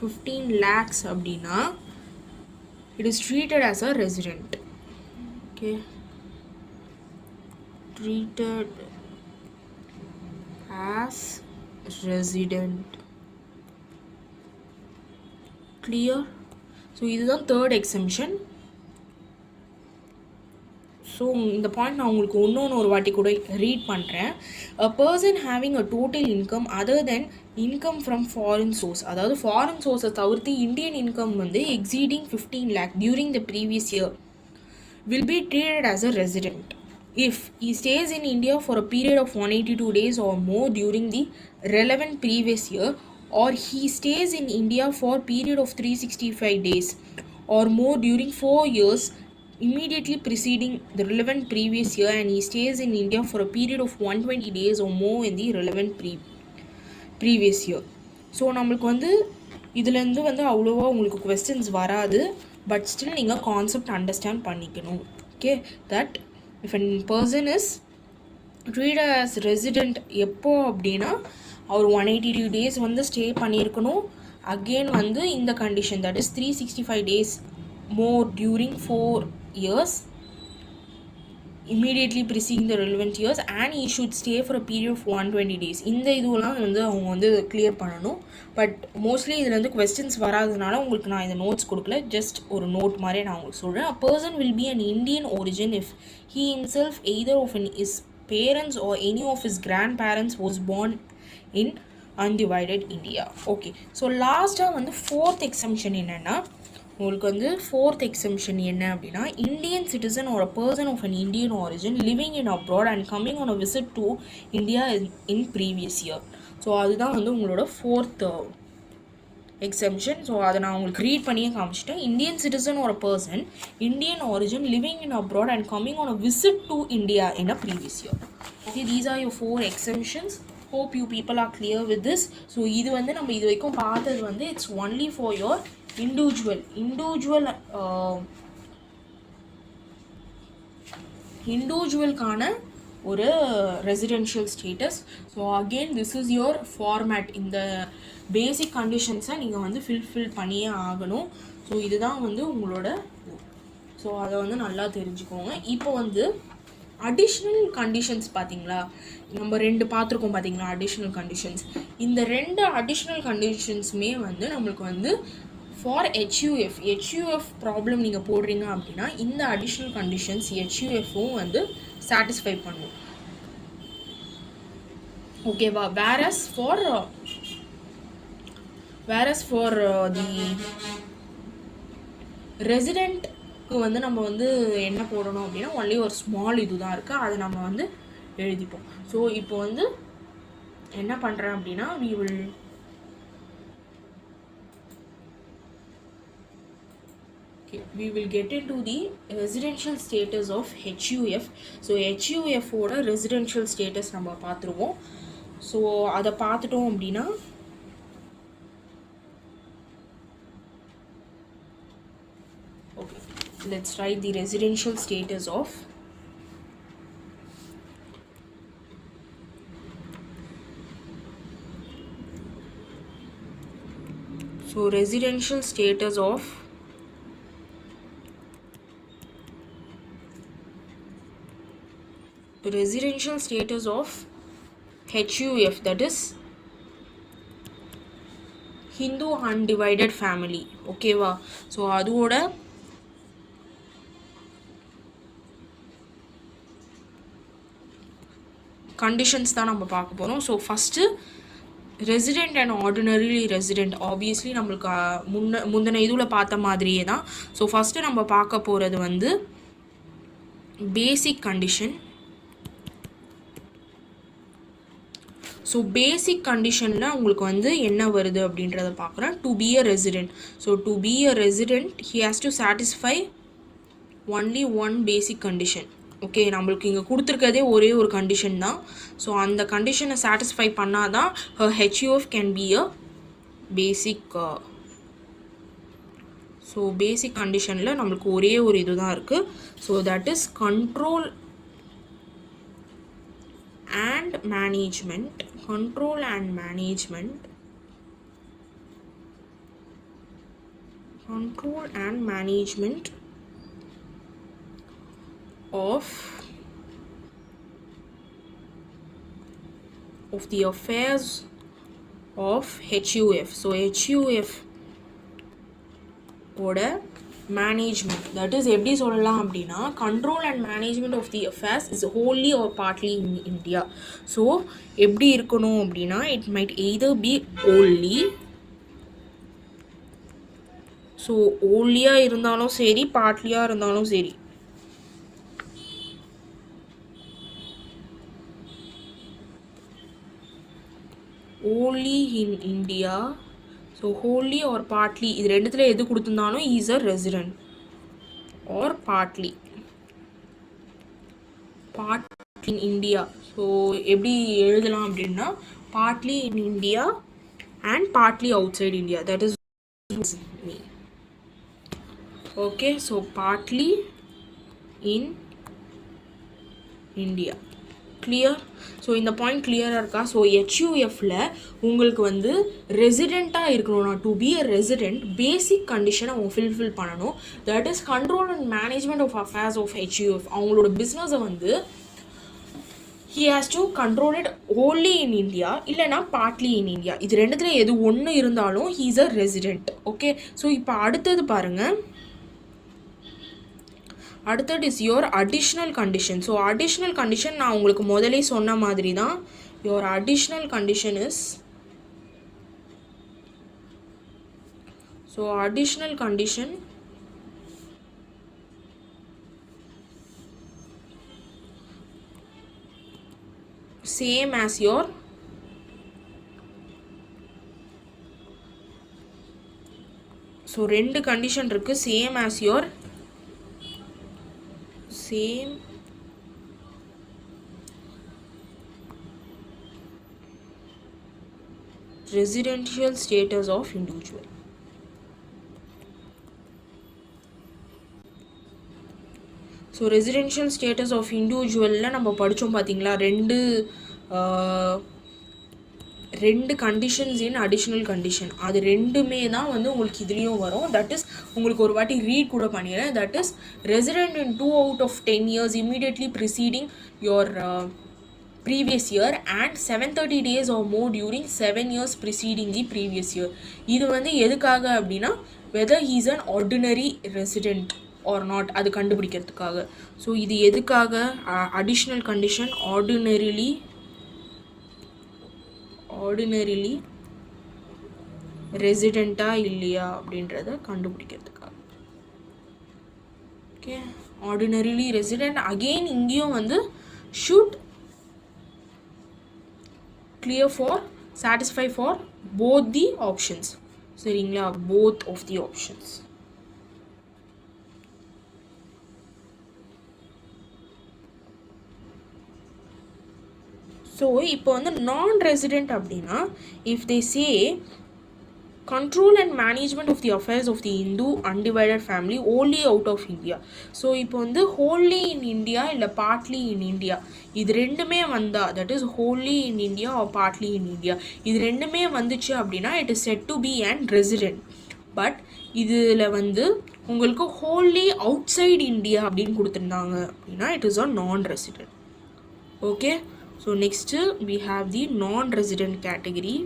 15 lakhs அப்படின்னா it is treated as a resident. Okay, treated as resident. Clear? So இதுதான் தேர்ட் எக்ஸம்ஷன். ஸோ இந்த பாயிண்ட் நான் உங்களுக்கு ஒரு வாட்டி கூட ரீட் பண்ணுறேன். a person having a total income other than income from foreign source, அதாவது ஃபாரின் சோர்ஸை தவிர்த்து இந்தியன் இன்கம் வந்து exceeding 15 lakh during the previous year will be treated as a resident if he stays in India for a period of 182 days or more during the relevant previous year, or he stays in India for a period of 365 days or more during 4 years immediately preceding the relevant previous year, and he stays in India for a period of 120 days or more in the relevant previous year. So நம்மளுக்கு வந்து இதுலேருந்து வந்து அவ்வளோவா உங்களுக்கு questions வராது, but still நீங்கள் concept understand பண்ணிக்கணும். Okay, that if an person is treated as resident எப்போ அப்படின்னா அவர் 182 days வந்து ஸ்டே பண்ணியிருக்கணும். அகெயின் வந்து இந்த condition, that is 365 days more during 4 years immediately preceding the relevant years, and he should stay for a period of 120 days. இந்த இதுவெல்லாம் வந்து அவங்க வந்து கிளியர் பண்ணணும். பட் மோஸ்ட்லி இதில் வந்து கொஸ்டின்ஸ் வராதனால உங்களுக்கு நான் இந்த நோட்ஸ் கொடுக்கல, ஜஸ்ட் ஒரு நோட் மாதிரி நான் உங்களுக்கு சொல்கிறேன். a person will be an Indian origin if he himself either of his parents or any of his grandparents was born in undivided India. Okay, so லாஸ்ட்டாக வந்து ஃபோர்த் எக்ஸம்ஷன் என்னென்னா, உங்களுக்கு வந்து ஃபோர்த் எக்ஸம்ஷன் என்ன அப்படின்னா, இந்தியன் சிட்டிசன் ஒரு person of an Indian origin living in abroad and coming on a visit to India in previous year. So அதுதான் வந்து உங்களோட ஃபோர்த் எக்ஸம்ஷன். ஸோ அதை நான் உங்களுக்கு ரீட் பண்ணியே காமிச்சிட்டேன். இந்தியன் சிட்டிசன் ஒரு person Indian origin living in abroad and coming on a visit to India in a previous year. Okay, these are your 4 exemptions. Hope you people are clear with this. So இது வந்து நம்ம இது வரைக்கும் பார்த்தது வந்து it's only for your இண்டிவிஜுவலுக்கான ஒரு residential status. So again this is your format. இந்த பேசிக் கண்டிஷன்ஸை நீங்கள் வந்து ஃபில் பண்ணியே ஆகணும். ஸோ இதுதான் வந்து உங்களோட, ஸோ அதை வந்து நல்லா தெரிஞ்சுக்கோங்க. இப்போ வந்து அடிஷ்னல் கண்டிஷன்ஸ் பார்த்தீங்களா, நம்ம 2 பார்த்துருக்கோம் பார்த்தீங்களா அடிஷ்னல் கண்டிஷன்ஸ். இந்த 2 அடிஷ்னல் கண்டிஷன்ஸுமே வந்து நம்மளுக்கு வந்து ஃபார் ஹெச்யூஎஃப் ப்ராப்ளம் நீங்கள் போடுறீங்க அப்படின்னா இந்த அடிஷ்னல் கண்டிஷன்ஸ் ஹெச்யூஎஃப்பும் வந்து சாட்டிஸ்ஃபை பண்ணும். ஓகேவா? வேரஸ் ஃபார் தி ரெசிடெண்ட் வந்து நம்ம வந்து என்ன போடணும் அப்படின்னா ஒன்லி ஒரு ஸ்மால் இது தான் இருக்குது, அதை நம்ம வந்து எழுதிப்போம். ஸோ இப்போ வந்து என்ன பண்ணுறேன் அப்படின்னா we will get into the residential status of HUF. So HUF ஓட ரெசிடென்ஷியல் ஸ்டேட்டஸ் நம்ம பார்த்துருவோம். ஸோ அதை பார்த்துட்டோம் அப்படின்னா okay, let's write the residential status of residential status of HUF, that is Hindu undivided family. ஓகேவா? ஸோ அதோட conditions தான் நம்ம பார்க்க போகிறோம். So first resident and ordinary resident, obviously நம்மளுக்கு முந்தின இதில் பார்த்த மாதிரியே தான். ஸோ ஃபஸ்ட்டு நம்ம பார்க்க போகிறது வந்து பேசிக் கண்டிஷன். ஸோ பேசிக் கண்டிஷனில் உங்களுக்கு வந்து என்ன வருது அப்படின்றத பார்க்குறேன். To be a resident, so to be a resident he has to satisfy only one basic condition. Okay, நம்மளுக்கு இங்கே கொடுத்துருக்கதே ஒரே ஒரு கண்டிஷன் தான். ஸோ அந்த கண்டிஷனை சாட்டிஸ்ஃபை பண்ணால் தான் HUF can be a basic. So பேசிக் கண்டிஷனில் நம்மளுக்கு ஒரே ஒரு இது தான் இருக்குது. So that is control and management, control and management, control and management of the affairs of HUF. So HUF ஓட மேனேஜ்மெண்ட், தட் இஸ் எப்படி சொல்லலாம் அப்படின்னா control and management of the affairs is wholly or partly in India. So எப்படி இருக்கணும் அப்படின்னா it might either be only, so ஓன்லியாக இருந்தாலும் சரி பார்ட்லியாக இருந்தாலும் சரி. Only in India. So wholly or partly இது ரெண்டுத்தில் எது கொடுத்துருந்தாலும் is a resident or partly in India. So எப்படி எழுதலாம் அப்படின்னா partly in India and partly outside India, that is me. Okay, so partly in India. Clear? So இந்த point கிளியராக இருக்கா? ஸோ HUFல உங்களுக்கு வந்து ரெசிடெண்ட்டாக இருக்கணும்னா to be a resident basic கண்டிஷனை அவங்க ஃபில்ஃபில் பண்ணணும். That is control and management of affairs of HUF. அவங்களோட பிஸ்னஸை வந்து he has to control it wholly in India இல்லைனா partly in India. இது ரெண்டுத்தில் எது ஒன்று இருந்தாலும் he is a resident. Okay, so இப்போ அடுத்தது பாருங்கள். அடுத்தது is your additional condition. So additional condition நான் உங்களுக்கு முதலே சொன்ன மாதிரி தான். Your additional condition is, so additional condition same as your so ரெண்டு கண்டிஷன் இருக்குது. Same as your same residential status of individual. So residential status of இண்டிவிஜுவலில் நம்ம படித்தோம் பார்த்தீங்களா, ரெண்டு கண்டிஷன்ஸ் இன் அடிஷ்னல் கண்டிஷன். அது ரெண்டுமே தான் வந்து உங்களுக்கு இதுலேயும் வரும். தட் இஸ் உங்களுக்கு ஒரு வாட்டி ரீட் கூட பண்ணிடுறேன். That is resident in 2 out of 10 years immediately preceding your previous year and 730 days or more during 7 years preceding the previous year. இது வந்து எதுக்காக அப்படின்னா whether he is an ordinary resident or not அது கண்டுபிடிக்கிறதுக்காக. So இது எதுக்காக additional condition ordinarily ரெசிடெண்ட்டா இல்லையா அப்படின்றத கண்டுபிடிக்கிறதுக்காக. Okay, ordinarily resident. அகெயின் இங்கேயும் வந்து should clear for satisfy for both the options. சரிங்களா, both of the options. So இப்போ வந்து நான் ரெசிடென்ட் அப்படின்னா if they say control and management of the affairs of the Hindu undivided family wholly out of India. So இப்போ வந்து wholly in India இல்லை partly in India இது ரெண்டுமே வந்தா, that is wholly in India or partly in India, இது ரெண்டுமே வந்துச்சு அப்படின்னா it is said to be an resident. But இதில் வந்து உங்களுக்கு wholly outside India அப்படின்னு கொடுத்துருந்தாங்க அப்படின்னா it is a non-resident. Okay, so next we have the non-resident category.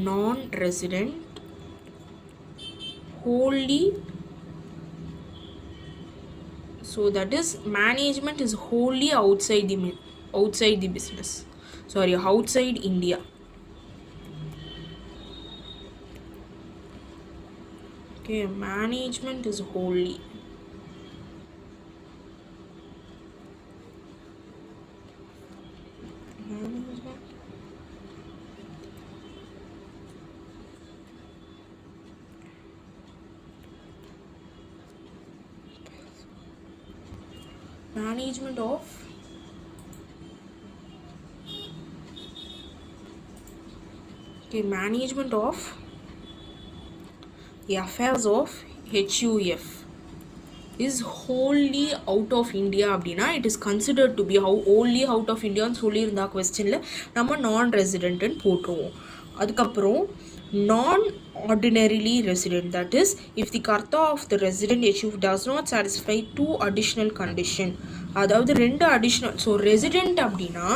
Non-resident wholly, so that is management is wholly outside the business, sorry, outside India. Okay, management is wholly management of management of the affairs of HUF is wholly out of India அப்படின்னா it is considered to be wholly out of India ன்னு சொல்லியிருந்தா கொஸ்டினில் நம்ம நான் ரெசிடென்ட்னு போட்டுருவோம். அதுக்கப்புறம் நான் ordinarily resident, that is if the karta of the resident HUF does not satisfy two additional condition, அதாவது ரெண்டு additional, so resident அப்படின்னா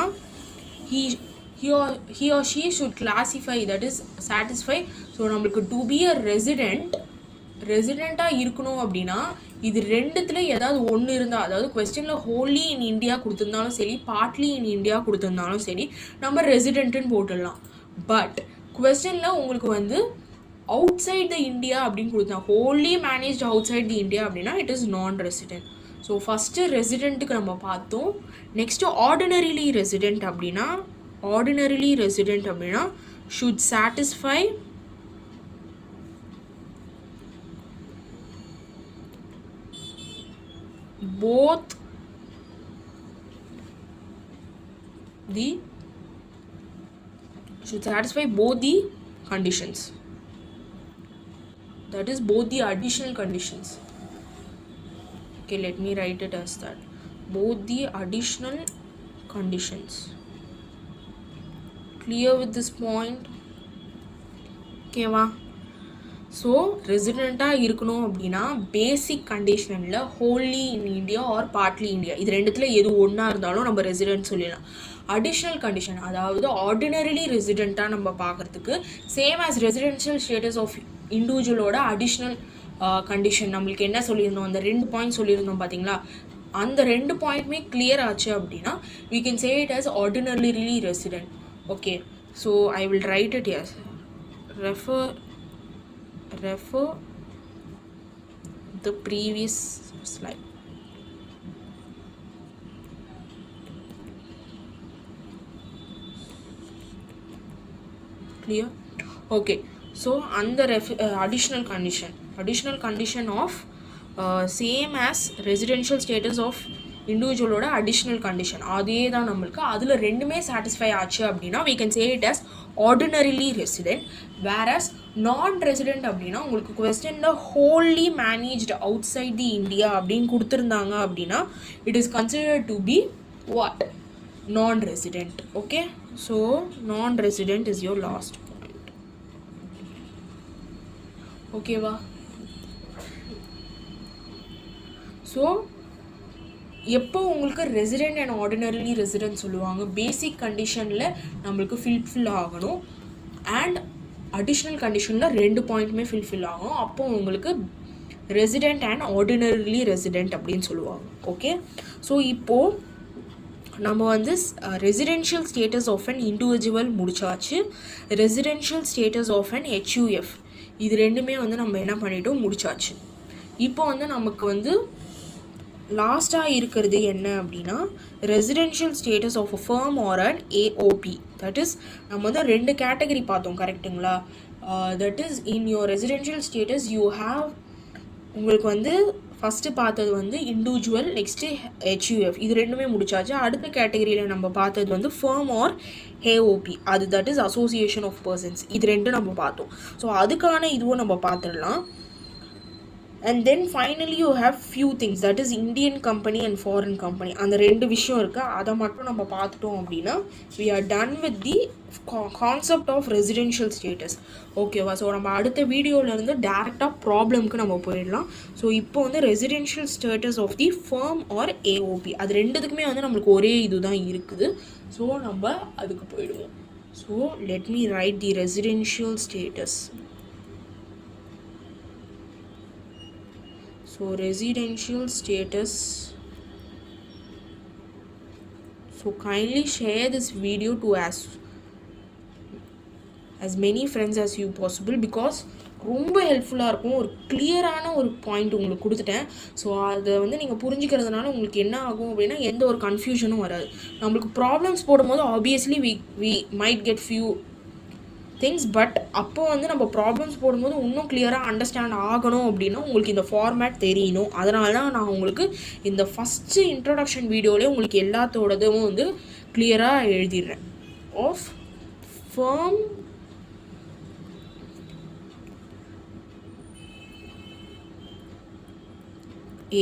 he or she should classify, that is satisfy. so நம்மளுக்கு to be a ரெசிடெண்ட்டாக இருக்கணும் அப்படின்னா இது ரெண்டுத்துல ஏதாவது ஒன்று இருந்தால், அதாவது கொஸ்டினில் ஹோலி இன் இந்தியா கொடுத்துருந்தாலும் சரி பார்ட்லி இன் இந்தியா கொடுத்துருந்தாலும் சரி நம்ம ரெசிடென்ட்டுன்னு போட்டுடலாம். பட் கொஸ்டினில் உங்களுக்கு வந்து அவுட் சைட் த இந்தியா அப்படின்னு கொடுத்தா wholly managed outside the India அப்படின்னா it is non resident. So first ரெசிடென்ட்டுக்கு நம்ம பார்த்தோம். நெக்ஸ்ட்டு ஆர்டினரிலி ரெசிடென்ட் அப்படின்னா should satisfy both the conditions, that is both the additional conditions. Okay, let me write it as that, both the additional conditions. Clear with this point? Okay va? So ரெசிடெண்ட்டாக இருக்கணும் அப்படின்னா basic கண்டிஷனில் wholly in India or partly India இது ரெண்டுத்தில் எது ஒன்றா இருந்தாலும் நம்ம ரெசிடென்ட் சொல்லிடலாம். அடிஷ்னல் கண்டிஷன், அதாவது ஆர்டினரிலி ரெசிடெண்ட்டாக நம்ம பார்க்குறதுக்கு same as residential status of இண்டிவிஜுவலோட அடிஷ்னல் கண்டிஷன் நம்மளுக்கு என்ன சொல்லியிருந்தோம், அந்த 2 பாயிண்ட் சொல்லியிருந்தோம் பார்த்தீங்களா, அந்த 2 பாயிண்ட்டுமே கிளியர் ஆச்சு அப்படின்னா we can say it as ordinarily resident. Okay, so I will write it here. Refer the previous slide. Clear? Okay, so under additional condition of same as residential status of இண்டிவிஜுவலோட additional condition அதே தான் நம்மளுக்கு, அதில் ரெண்டுமே satisfy ஆச்சு அப்படின்னா we can say it as ordinarily resident. whereas நான் resident அப்படின்னா உங்களுக்கு கொஸ்டினில் wholly managed outside the India அப்படின்னு கொடுத்துருந்தாங்க அப்படின்னா it is considered to be what? non-resident. Okay, so non-resident is your last point. Okay va? So எப்போ உங்களுக்கு resident and ordinarily resident சொல்லுவாங்க, பேசிக் கண்டிஷனில் நம்மளுக்கு ஃபில் ஆகணும் அண்ட் அடிஷ்னல் கண்டிஷனில் 2 பாயிண்ட்டுமே ஃபில் ஆகும். அப்போ உங்களுக்கு ரெசிடென்ட் அண்ட் ஆர்டினரிலி ரெசிடென்ட் அப்படின்னு சொல்லுவாங்க. ஓகே, ஸோ இப்போது நம்ம வந்து residential status of an individual முடிச்சாச்சு, residential status of an HUF இது ரெண்டுமே வந்து நம்ம என்ன பண்ணிட்டோம் முடிச்சாச்சு. இப்போ வந்து நமக்கு வந்து லாஸ்ட்டாக இருக்கிறது என்ன அப்படின்னா residential status of a firm or an AOP. That is நம்ம வந்து 2 கேட்டகரி பார்த்தோம் கரெக்டுங்களா. That is in your residential status you have உங்களுக்கு வந்து ஃபஸ்ட்டு பார்த்தது வந்து இண்டிவிஜுவல், நெக்ஸ்ட்டு HUF, இது ரெண்டுமே முடிச்சாச்சு. அடுத்த கேட்டகரியில் நம்ம பார்த்தது வந்து ஃபர்ம் ஆர் AOP, அது that is association of persons. இது ரெண்டும் நம்ம பார்த்தோம். ஸோ அதுக்கான இதுவும் நம்ம பார்த்துடலாம். And then finally you have few things, that is Indian company and foreign company. அந்த ரெண்டு விஷயம் இருக்குது, அதை மட்டும் நம்ம பார்த்துட்டோம் அப்படின்னா we are done with the concept of residential status. ஓகேவா? ஸோ நம்ம அடுத்த வீடியோவிலேருந்து டேரெக்டாக ப்ராப்ளம்க்கு நம்ம போயிடலாம். ஸோ இப்போ வந்து residential status of the firm or AOP, அது ரெண்டுத்துக்குமே வந்து நம்மளுக்கு ஒரே இது தான் இருக்குது. ஸோ நம்ம அதுக்கு போயிடுவோம். So let me write the residential status. So residential status. So kindly share this video to as many friends as you possible, because ரொம்ப ஹெல்ப்ஃபுல்லாக இருக்கும். ஒரு கிளியரான ஒரு பாயிண்ட் உங்களுக்கு கொடுத்துட்டேன். ஸோ அதை வந்து நீங்கள் புரிஞ்சுக்கிறதுனால உங்களுக்கு என்ன ஆகும் அப்படின்னா எந்த ஒரு கன்ஃபியூஷனும் வராது. நம்மளுக்கு ப்ராப்ளம்ஸ் போடும்போது obviously we might get few things, but அப்போ வந்து நம்ம ப்ராப்ளம்ஸ் போடும்போது இன்னும் கிளியராக அண்டர்ஸ்டாண்ட் ஆகணும் அப்படின்னா உங்களுக்கு இந்த ஃபார்மேட் தெரியணும். அதனால தான் நான் உங்களுக்கு இந்த ஃபஸ்ட்டு இன்ட்ரடக்ஷன் வீடியோவிலே உங்களுக்கு எல்லாத்தோடதும் வந்து கிளியராக எழுதிடுறேன். Of firm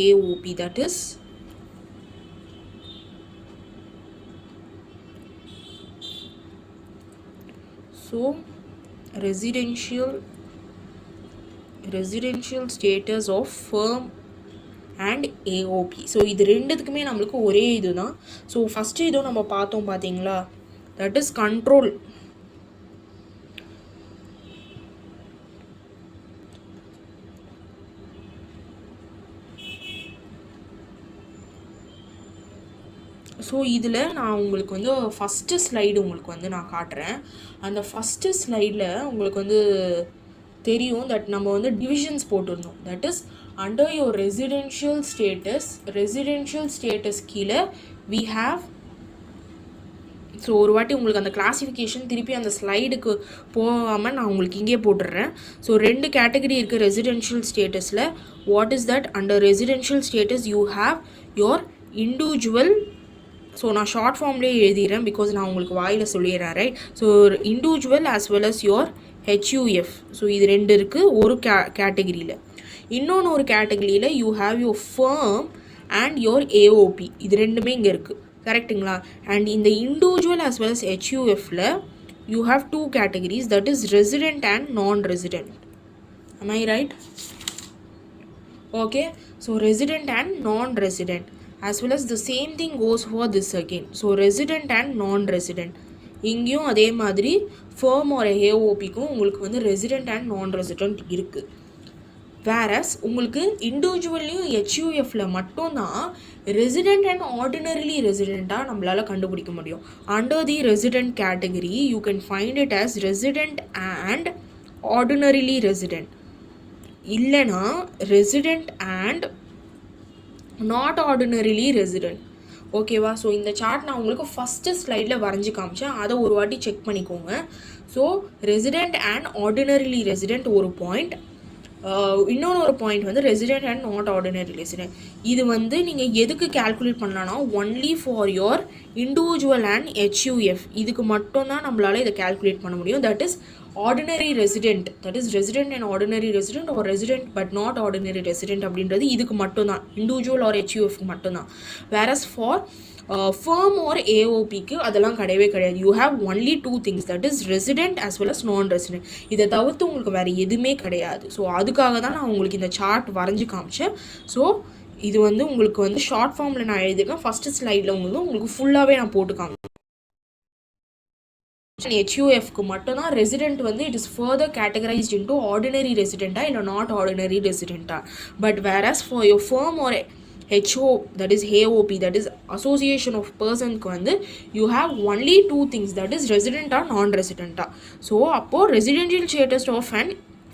AOP, that is so residential status of firm and AOP. So இது ரெண்டுத்துக்குமே நம்மளுக்கு ஒரே இது தான். ஸோ ஃபஸ்ட்டு இதோ நம்ம பார்த்தோம் பார்த்தீங்களா, தட் இஸ் கண்ட்ரோல். ஸோ இதில் நான் உங்களுக்கு வந்து ஃபஸ்ட்டு ஸ்லைடு உங்களுக்கு வந்து நான் காட்டுறேன். அந்த ஃபஸ்ட்டு ஸ்லைடில் உங்களுக்கு வந்து தெரியும் தட் நம்ம வந்து டிவிஷன்ஸ் போட்டிருந்தோம். That is under your residential status கீழே வி ஹாவ். ஸோ ஒரு வாட்டி உங்களுக்கு அந்த கிளாஸிஃபிகேஷன் திருப்பி அந்த ஸ்லைடுக்கு போகாமல் நான் உங்களுக்கு இங்கே போட்டுடுறேன். ஸோ ரெண்டு கேட்டகரி இருக்குது ரெசிடென்ஷியல் ஸ்டேட்டஸில். What is that? Under residential status you have your individual. So நான் ஷார்ட் ஃபார்ம்லேயே எழுதிடுறேன் பிகாஸ் நான் உங்களுக்கு வாயில் சொல்லிடுறேன், right? So individual as well as your HUF. ஸோ இது ரெண்டு இருக்குது ஒரு கேட்டகரியில். இன்னொன்று ஒரு கேட்டகரியில் you have your firm and your AOP, இது ரெண்டுமே இங்கே இருக்குது, கரெக்டுங்களா? அண்ட் இந்த இண்டிவிஜுவல் ஆஸ் வெல் அஸ் HUFல you have two categories, that is resident and non resident. am I right? Okay, so resident and non-resident, as well as the same thing goes for this again. So resident and non-resident, இங்கேயும் அதே மாதிரி firm or AOPக்கும் உங்களுக்கு வந்து resident and non-resident இருக்குது. Whereas உங்களுக்கு இண்டிவிஜுவல்லையும் HUFல மட்டும்தான் resident and ordinarily ரெசிடெண்ட்டாக நம்மளால் கண்டுபிடிக்க முடியும். Under the resident category you can find it as resident and ordinarily resident, இல்லைனா resident and not ordinarily resident. ஓகேவா? ஸோ இந்த சார்ட் நான் உங்களுக்கு ஃபஸ்ட்டு ஸ்லைடில் வரைஞ்சி காமிச்சேன், அதை ஒரு வாட்டி செக் பண்ணிக்கோங்க. So resident and ordinarily resident ஒரு பாயிண்ட், இன்னொன்று ஒரு பாயிண்ட் வந்து resident and not ordinary resident. இது வந்து நீங்கள் எதுக்கு கேல்குலேட் பண்ணலான்னா only for your individual and HUF, இதுக்கு மட்டும்தான் நம்மளால் இதை கேல்குலேட் பண்ண முடியும். That is ordinary resident, that is resident and ordinary resident or resident but not ordinary resident அப்படின்றது இதுக்கு மட்டும்தான், இண்டிவிஜுவல் ஆர் HUFக்கு மட்டும்தான். வேரஸ் ஃபார் ஃபர்ம் ஆர் AOPக்கு அதெல்லாம் கிடையவே கிடையாது. You have only two things, that is resident as well as non resident. இதை தவிர்த்து உங்களுக்கு வேறு எதுவுமே கிடையாது. ஸோ அதுக்காக தான் நான் உங்களுக்கு இந்த சார்ட் வரைஞ்சி காமிச்சேன். ஸோ இது வந்து உங்களுக்கு வந்து ஷார்ட் ஃபார்மில் நான் எழுதியிருக்கேன். ஃபஸ்ட்டு ஸ்லைடில் உங்களுக்கு ஃபுல்லாகவே நான் போட்டு காமிச்சேன். HUFக்கு மட்டும்தான் ரெசிடென்ட் வந்து it is further categorized into ordinary ரெசிடென்ட்டா இல்லை நாட் ஆர்டினரி ரெசிடென்ட்டா. But whereas for your firm or HO, that is AOP, that is association of personக்கு வந்து you have only two things, that is resident or non-resident. So அப்போ residential status of an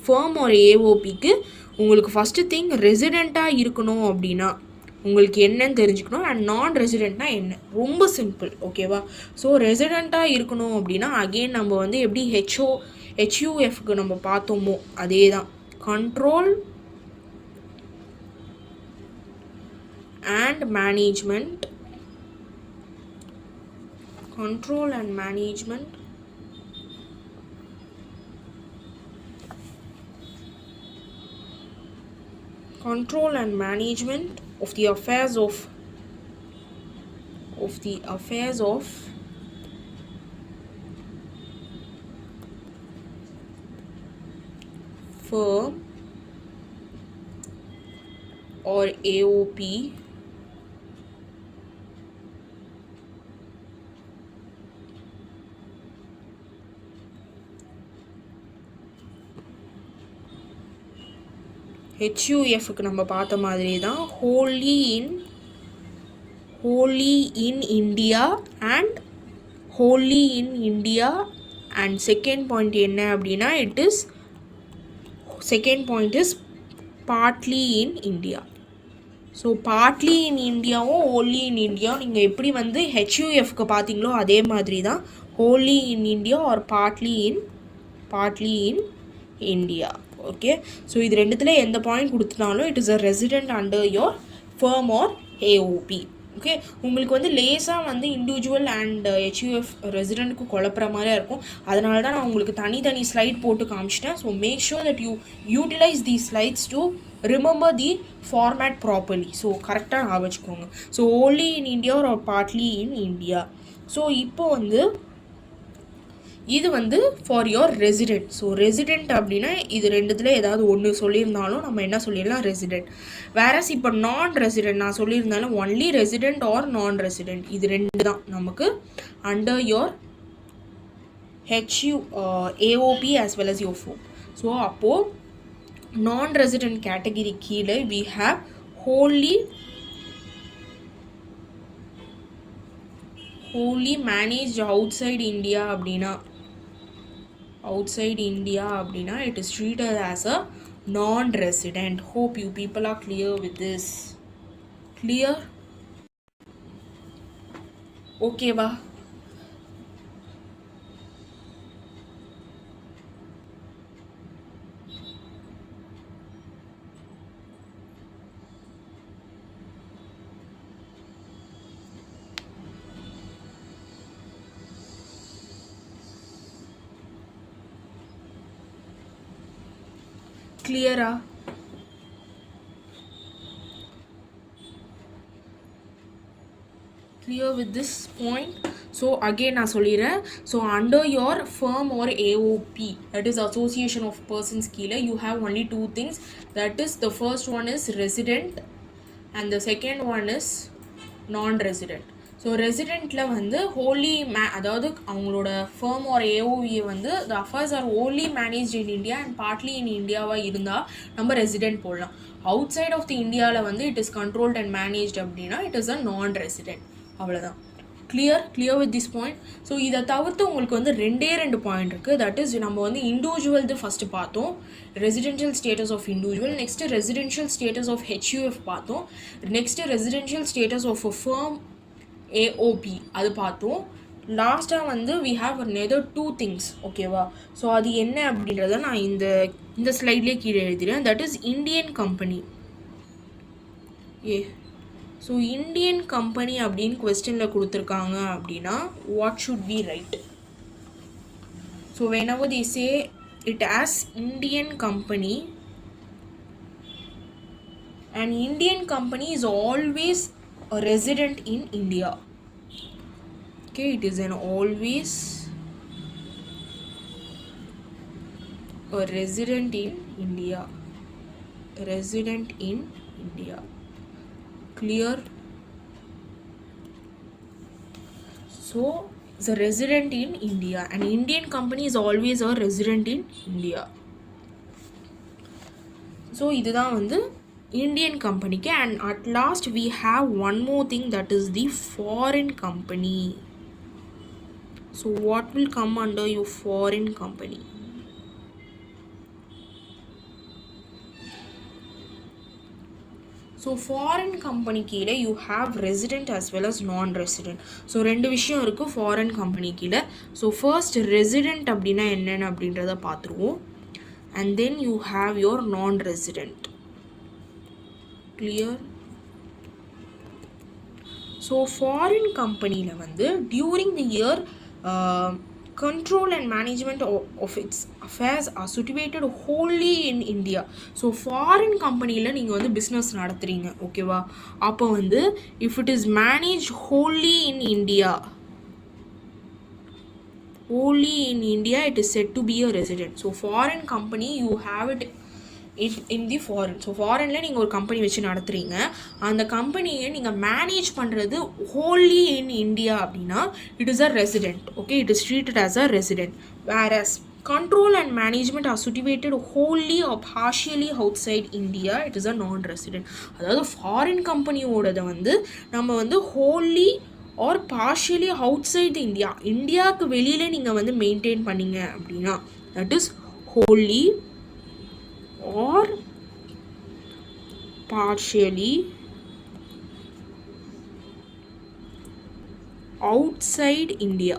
firm or AOPக்கு உங்களுக்கு first thing ரெசிடெண்ட்டாக இருக்கணும் அப்படின்னா உங்களுக்கு என்னன்னு தெரிஞ்சுக்கணும். And நான் ரெசிடென்ட்னா என்ன, ரொம்ப சிம்பிள். ஓகேவா? ஸோ ரெசிடெண்ட்டாக இருக்கணும் அப்படின்னா அகெயின் நம்ம வந்து எப்படி HUFக்கு நம்ம பார்த்தோமோ அதே தான், control and management. Control and management. Control and management of the affairs of firm or AOP HUF க்கு நம்ம பார்த்த மாதிரி தான் wholly in India and wholly in India and second point என்ன அப்படின்னா second point is partly in India. So partly in Indiaவும் wholly in India நீங்கள் எப்படி வந்து HUFக்கு பார்த்தீங்களோ அதே மாதிரி தான் wholly in India or partly in India. Okay, so இது ரெண்டுத்துல எந்த பாயிண்ட் கொடுத்துனாலும் it is a resident under your firm or AOP. Okay, உங்களுக்கு வந்து லேஸாக வந்து இண்டிவிஜுவல் அண்ட் HUF ரெசிடென்ட்க்கு குழப்புற மாதிரியா இருக்கும். அதனால தான் நான் உங்களுக்கு தனி ஸ்லைட் போட்டு காமிச்சிட்டேன். So make sure that you utilize the slides to remember the format properly. So கரெக்டாக ஞாபகம் வச்சுக்கோங்க. So only in India or partly in India. So இப்போ வந்து இது வந்து for your resident. So resident அப்படின்னா இது ரெண்டுத்தில் ஏதாவது ஒன்று சொல்லியிருந்தாலும் நம்ம என்ன சொல்லிடலாம், ரெசிடென்ட். வேறஸ் இப்போ நான் ரெசிடென்ட் நான் சொல்லியிருந்தாலும் only resident or non resident இது ரெண்டு தான் நமக்கு under your AOP as well as your firm. So அப்போது நான் ரெசிடென்ட் கேட்டகிரி கீழே we have wholly managed outside India அப்படின்னா it is treated as a non-resident. Hope you people are clear with this. Clear? Okay va? Clear? Clear with this point? So again நான் சொல்லிடுறேன். So under your firm or AOP, that is association of persons கீழே you have only two things. That is the first one is resident and the second one is non-resident. So ரெசிடெண்ட்டில் வந்து wholly அதாவது அவங்களோட firm or ஏஓவியை வந்து the affairs or only manage in India and partly in இந்தியாவாக இருந்தால் நம்ம resident போடலாம். அவுட் சைட் ஆஃப் தி இந்தியாவில் வந்து it is controlled and managed அப்படின்னா it is a non resident. அவ்வளோதான். Clear with this point. So இதை தவிர்த்து உங்களுக்கு வந்து ரெண்டு பாயிண்ட் இருக்குது. தட் இஸ் நம்ம வந்து இண்டிவிஜுவல்து ஃபஸ்ட்டு பார்த்தோம், residential status of individual. Next residential status of HUF பார்த்தோம். Next residential status of a firm AOP அது பார்த்தோம். லாஸ்ட்டாக வந்து we have another two things. ஓகேவா? ஸோ அது என்ன அப்படின்றத நான் இந்த ஸ்லைட்லேயே கீழே எழுதிடுறேன். That is Indian company. So Indian company அப்படின்னு கொஸ்டினில் கொடுத்துருக்காங்க அப்படின்னா what should be right? So whenever they say it as Indian company, an Indian company is always a resident in India. Okay, it is an always a resident in India. Clear? So the resident in India, an Indian company is always a resident in India. So இதுதான் வந்து Indian company. And at last we have one more thing, that is the foreign company. So what will come under your foreign company? So foreign company கீழே you have resident as well as non-resident. So ரெண்டு விஷயம் இருக்குது foreign company கீழே. So first resident அப்படின்னா என்னென்ன அப்படின்றத பார்த்துருவோம். And then you have your non-resident. Clear? So foreign கம்பெனியில் வந்து during the year control and management of its affairs are situated wholly in India. So foreign கம்பெனியில் நீங்கள் வந்து பிஸ்னஸ் நடத்துகிறீங்க ஓகேவா. அப்போ வந்து if it is managed wholly in India, it is said to be a resident. So foreign company, you have it in the foreign. So ஃபாரினில் நீங்கள் ஒரு company வச்சு நடத்துகிறீங்க, அந்த கம்பெனியை நீங்கள் மேனேஜ் பண்ணுறது wholly in India அப்படின்னா it is a resident. Okay, it is treated as a resident. whereas control and management are situated wholly or partially outside India, it is a non-resident. அதாவது foreign கம்பெனியோடதை வந்து நம்ம வந்து wholly or partially outside the India, இந்தியாவுக்கு வெளியில் நீங்கள் வந்து maintain பண்ணீங்க அப்படின்னா that is wholly or partially outside India.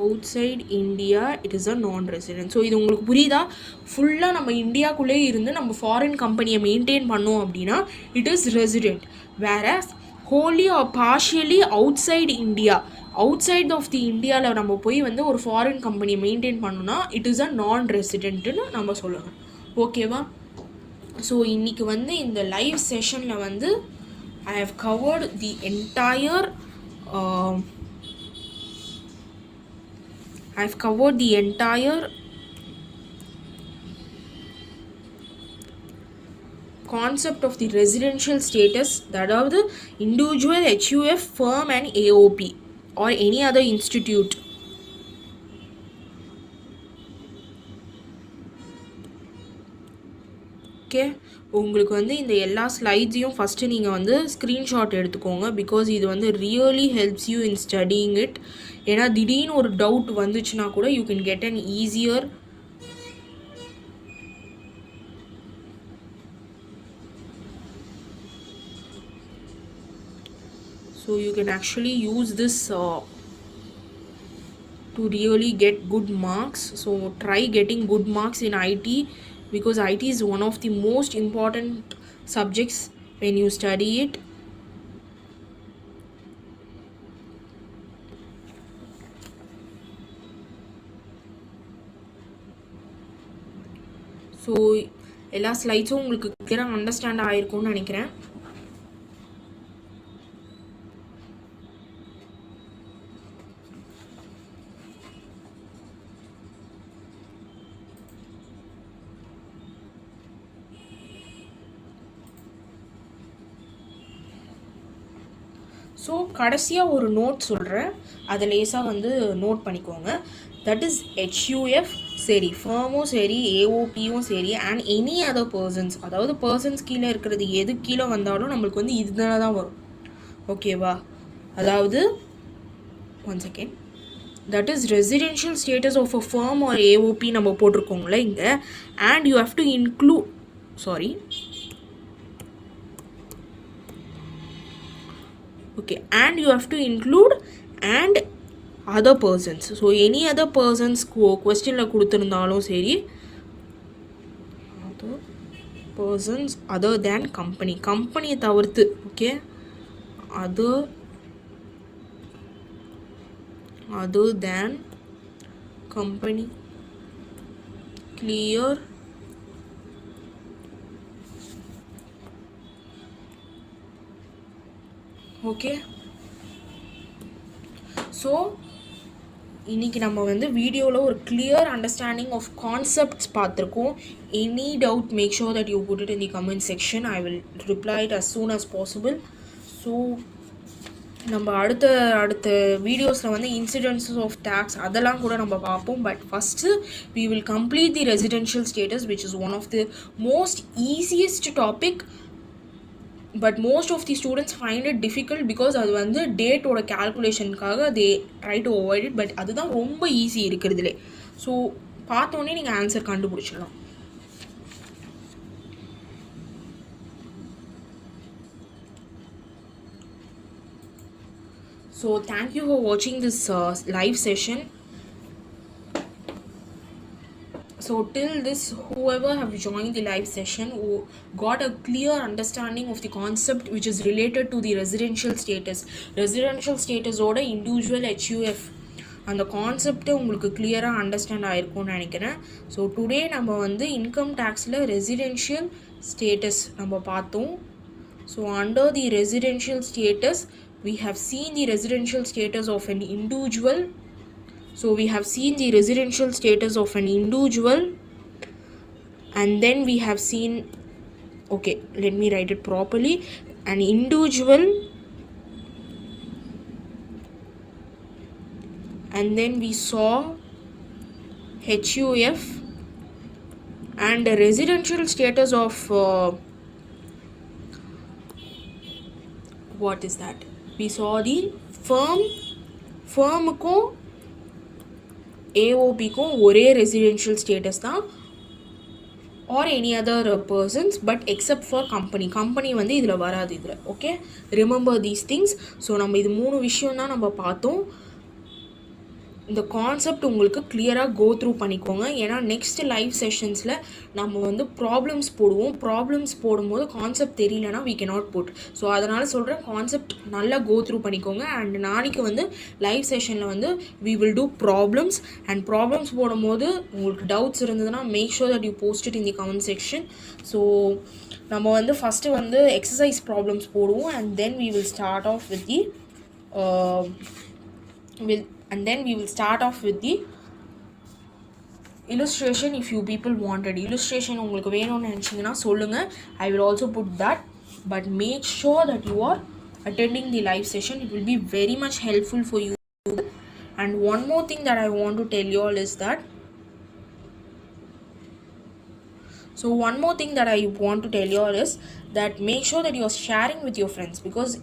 Outside India, it is a non-resident. So இது உங்களுக்கு புரியுதா? ஃபுல்லாக நம்ம இந்தியாக்குள்ளே இருந்து நம்ம ஃபாரின் கம்பெனியை மெயின்டைன் பண்ணோம் அப்படின்னா it is resident. whereas wholly or partially outside India, outside of the இந்தியாவில் நம்ம போய் வந்து ஒரு ஃபாரின் கம்பெனியை மெயின்டைன் பண்ணோன்னா இட் இஸ் அ நான் ரெசிடென்ட்டுன்னு நம்ம சொல்லணும். ஓகேவா? ஸோ இன்றைக்கி வந்து இந்த லைவ் செஷனில் வந்து I have covered the entire concept of the residential status, அதாவது individual, HUF, firm and AOP or any other institute. Okay, உங்களுக்கு வந்து இந்த எல்லா ஸ்லைட்ஸையும் ஃபஸ்ட்டு நீங்கள் வந்து ஸ்க்ரீன்ஷாட் எடுத்துக்கோங்க, பிகாஸ் இது வந்து really helps you in studying it. ஏன்னா திடீர்னு ஒரு டவுட் வந்துச்சுன்னா கூட you can get an easier so you can actually use this to really get good marks. So try getting good marks in IT, because IT is one of the most important subjects when you study it. So எல்லா ஸ்லைட்ஸும் உங்களுக்கு கிளியராக understand ஆகிருக்கும்னு நினைக்கிறேன். So கடைசியாக ஒரு note சொல்கிறேன், அதை லேசாக வந்து நோட் பண்ணிக்கோங்க. தட் இஸ் HUF சரி, ஃபர்மும் சரி, AOPயும் சரி, அண்ட் எனி அதர் பர்சன்ஸ், அதாவது பர்சன்ஸ் கீழே இருக்கிறது எது கீழே வந்தாலும் நம்மளுக்கு வந்து இதுதானே தான் வரும். ஓகேவா? அதாவது one second, that is residential status of a firm or AOP நம்ம போட்டிருக்கோங்களே இங்கே. And you have to include and you have to include and other persons. So any other persons questionல கொடுத்திருந்தாலும் சரி, other persons other than company தவிர்த்து, okay, other than company, clear. Okay, so இன்றைக்கி நம்ம வந்து வீடியோவில் ஒரு கிளியர் அண்டர்ஸ்டாண்டிங் ஆஃப் கான்செப்ட்ஸ் பார்த்துருக்கோம். Any doubt make sure that you put it in the comment section. I will reply it as soon as possible. So நம்ம அடுத்த வீடியோஸில் வந்து இன்சிடென்சஸ் ஆஃப் டேக்ஸ் அதெல்லாம் கூட நம்ம பார்ப்போம். But first we will complete the residential status, which is one of the most easiest topic. But most of the students find it difficult, because அது வந்து டேட்டோட கேல்குலேஷனுக்காக they try to avoid it. But அதுதான் ரொம்ப easy இருக்கிறதுலே. So பார்த்தோன்னே நீங்கள் answer கண்டுபிடிச்சிடலாம். So thank you for watching this live session. So So till this, whoever have joined the live session who got a clear understanding of the concept which is related to the residential status oda individual HUF அந்த கான்செப்டே உங்களுக்கு கிளியராக understand ஆயிருக்கும்னு நினைக்கிறேன். So today நம்ம வந்து income டேக்ஸில் residential status நம்ம பார்த்தோம். So under the residential status we have seen the residential status of an individual. So we have seen the residential status of an individual, and then we have seen, okay, let me write it properly, an individual, and then we saw HUF and the residential status of what is that? We saw the firm ko AOP ko ஒரே residential status தான், or any other persons, but except for company வந்து இதில் வராது இதில். Okay, remember these things. So நம்ம இது 3 விஷயம் தான் நம்ம பார்த்தோம். இந்த கான்செப்ட் உங்களுக்கு கிளியராக கோ த்ரூ பண்ணிக்கோங்க. ஏன்னா நெக்ஸ்ட் லைவ் செஷன்ஸில் நம்ம வந்து ப்ராப்ளம்ஸ் போடும்போது கான்செப்ட் தெரியலனா we cannot put. ஸோ அதனால் சொல்கிறேன், கான்செப்ட் நல்லா கோ த்ரூ பண்ணிக்கோங்க. அண்ட் நாளைக்கு வந்து லைவ் செஷனில் வந்து we will do problems, and problems போடும்போது உங்களுக்கு டவுட்ஸ் இருந்ததுன்னா make sure that you post it in the comment section. So நம்ம வந்து ஃபஸ்ட்டு வந்து எக்ஸசைஸ் ப்ராப்ளம்ஸ் போடுவோம், and then we will start off with the illustration. If you people wanted illustration உங்களுக்கு வேணும்னு நினச்சிங்கன்னா சொல்லுங்கள், I will also put that, but make sure that you are attending the live session. It will be very much helpful for you. And one more thing that I want to tell you all is that make sure that you are sharing with your friends, because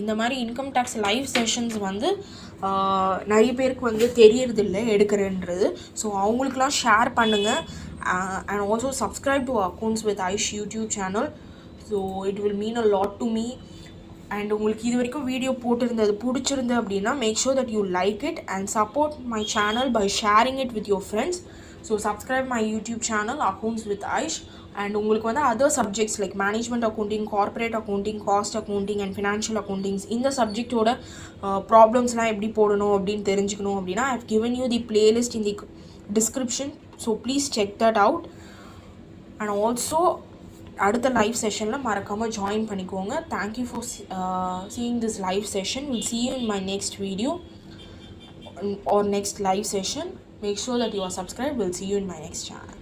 இந்த மாதிரி income tax live sessions வந்து நிறைய பேருக்கு வந்து தெரியறதில்லை எடுக்கிறேன்றது. So அவங்களுக்குலாம் share பண்ணுங்கள். And also subscribe to accounts with Aish YouTube channel. So it will mean a lot to me. And உங்களுக்கு இது வரைக்கும் வீடியோ போட்டிருந்தது பிடிச்சிருந்து அப்படின்னா make sure that you like it and support my channel by sharing it with your friends. So subscribe my YouTube channel accounts with Aish. And உங்களுக்கு வந்து other subjects like management accounting, corporate accounting, cost accounting and financial accountings, இந்த சப்ஜெக்டோட ப்ராப்ளம்ஸ்லாம் எப்படி போடணும் அப்படின்னு தெரிஞ்சுக்கணும் அப்படின்னா I have given you the playlist in the description. So please check that out. And also அடுத்த லைவ் செஷனில் மறக்காமல் ஜாயின் பண்ணிக்கோங்க. Thank you for seeing this live session. Will see you in my next video or next live session. Make sure that you are subscribed. We'll see you in my next channel.